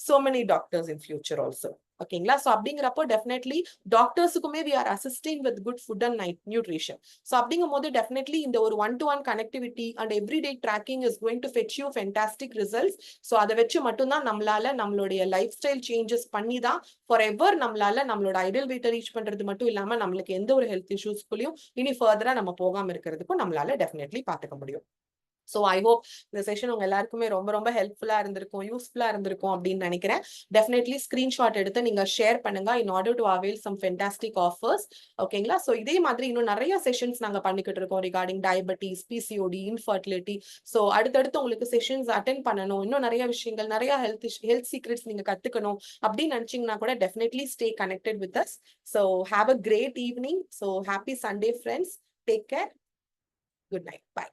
so many doctors in future also. ஓகேங்களா? So அப்படிங்கிறப்போ definitely டாக்டர்ஸுக்குமே we are assisting with good food and nutrition. So அப்படிங்கும் போது definitely இந்த ஒரு 1-to-1 connectivity and everyday tracking is going to fetch you fantastic results. So அதை வச்சு மட்டும்தான் நம்மளால நம்மளுடைய லைஃப் ஸ்டைல் சேஞ்சஸ் பண்ணி தான் ஃபார் எவர் நம்மளால நம்மளோட ஐடியல் வெயிட்டை ரீச் பண்றது மட்டும் இல்லாம நம்மளுக்கு எந்த ஒரு ஹெல்த் இஷ்யூஸ்குள்ளயும் இனி ஃபர்தரா நம்ம போகாம இருக்கிறதுக்கும் நம்மளால டெஃபினெட்லி பார்த்துக்க முடியும். ஸோ ஐ ஹோப் இந்த செஷன் உங்க எல்லாருக்குமே ரொம்ப ரொம்ப ஹெல்ப்ஃபுல்லா இருந்திருக்கும், யூஸ்ஃபுல்லா இருந்திருக்கும் அப்படின்னு நினைக்கிறேன். டெஃபினெட்லி ஸ்கிரீன்ஷாட் எடுத்து நீங்க ஷேர் பண்ணுங்க in order to avail some fantastic offers. ஓகேங்களா? ஸோ இதே மாதிரி இன்னும் நிறைய செஷன்ஸ் நாங்க பண்ணிக்கிட்டு இருக்கோம் regarding diabetes, PCOD, infertility. So அடுத்தடுத்து உங்களுக்கு செஷன்ஸ் அட்டென்ட் பண்ணணும், இன்னும் நிறைய விஷயங்கள், நிறைய ஹெல்த் சீக்ரெட்ஸ் நீங்க கத்துக்கணும் அப்படின்னு நினைச்சீங்கன்னா கூட definitely stay connected with us. So have a great evening. So happy Sunday friends. Take care. Good night. By.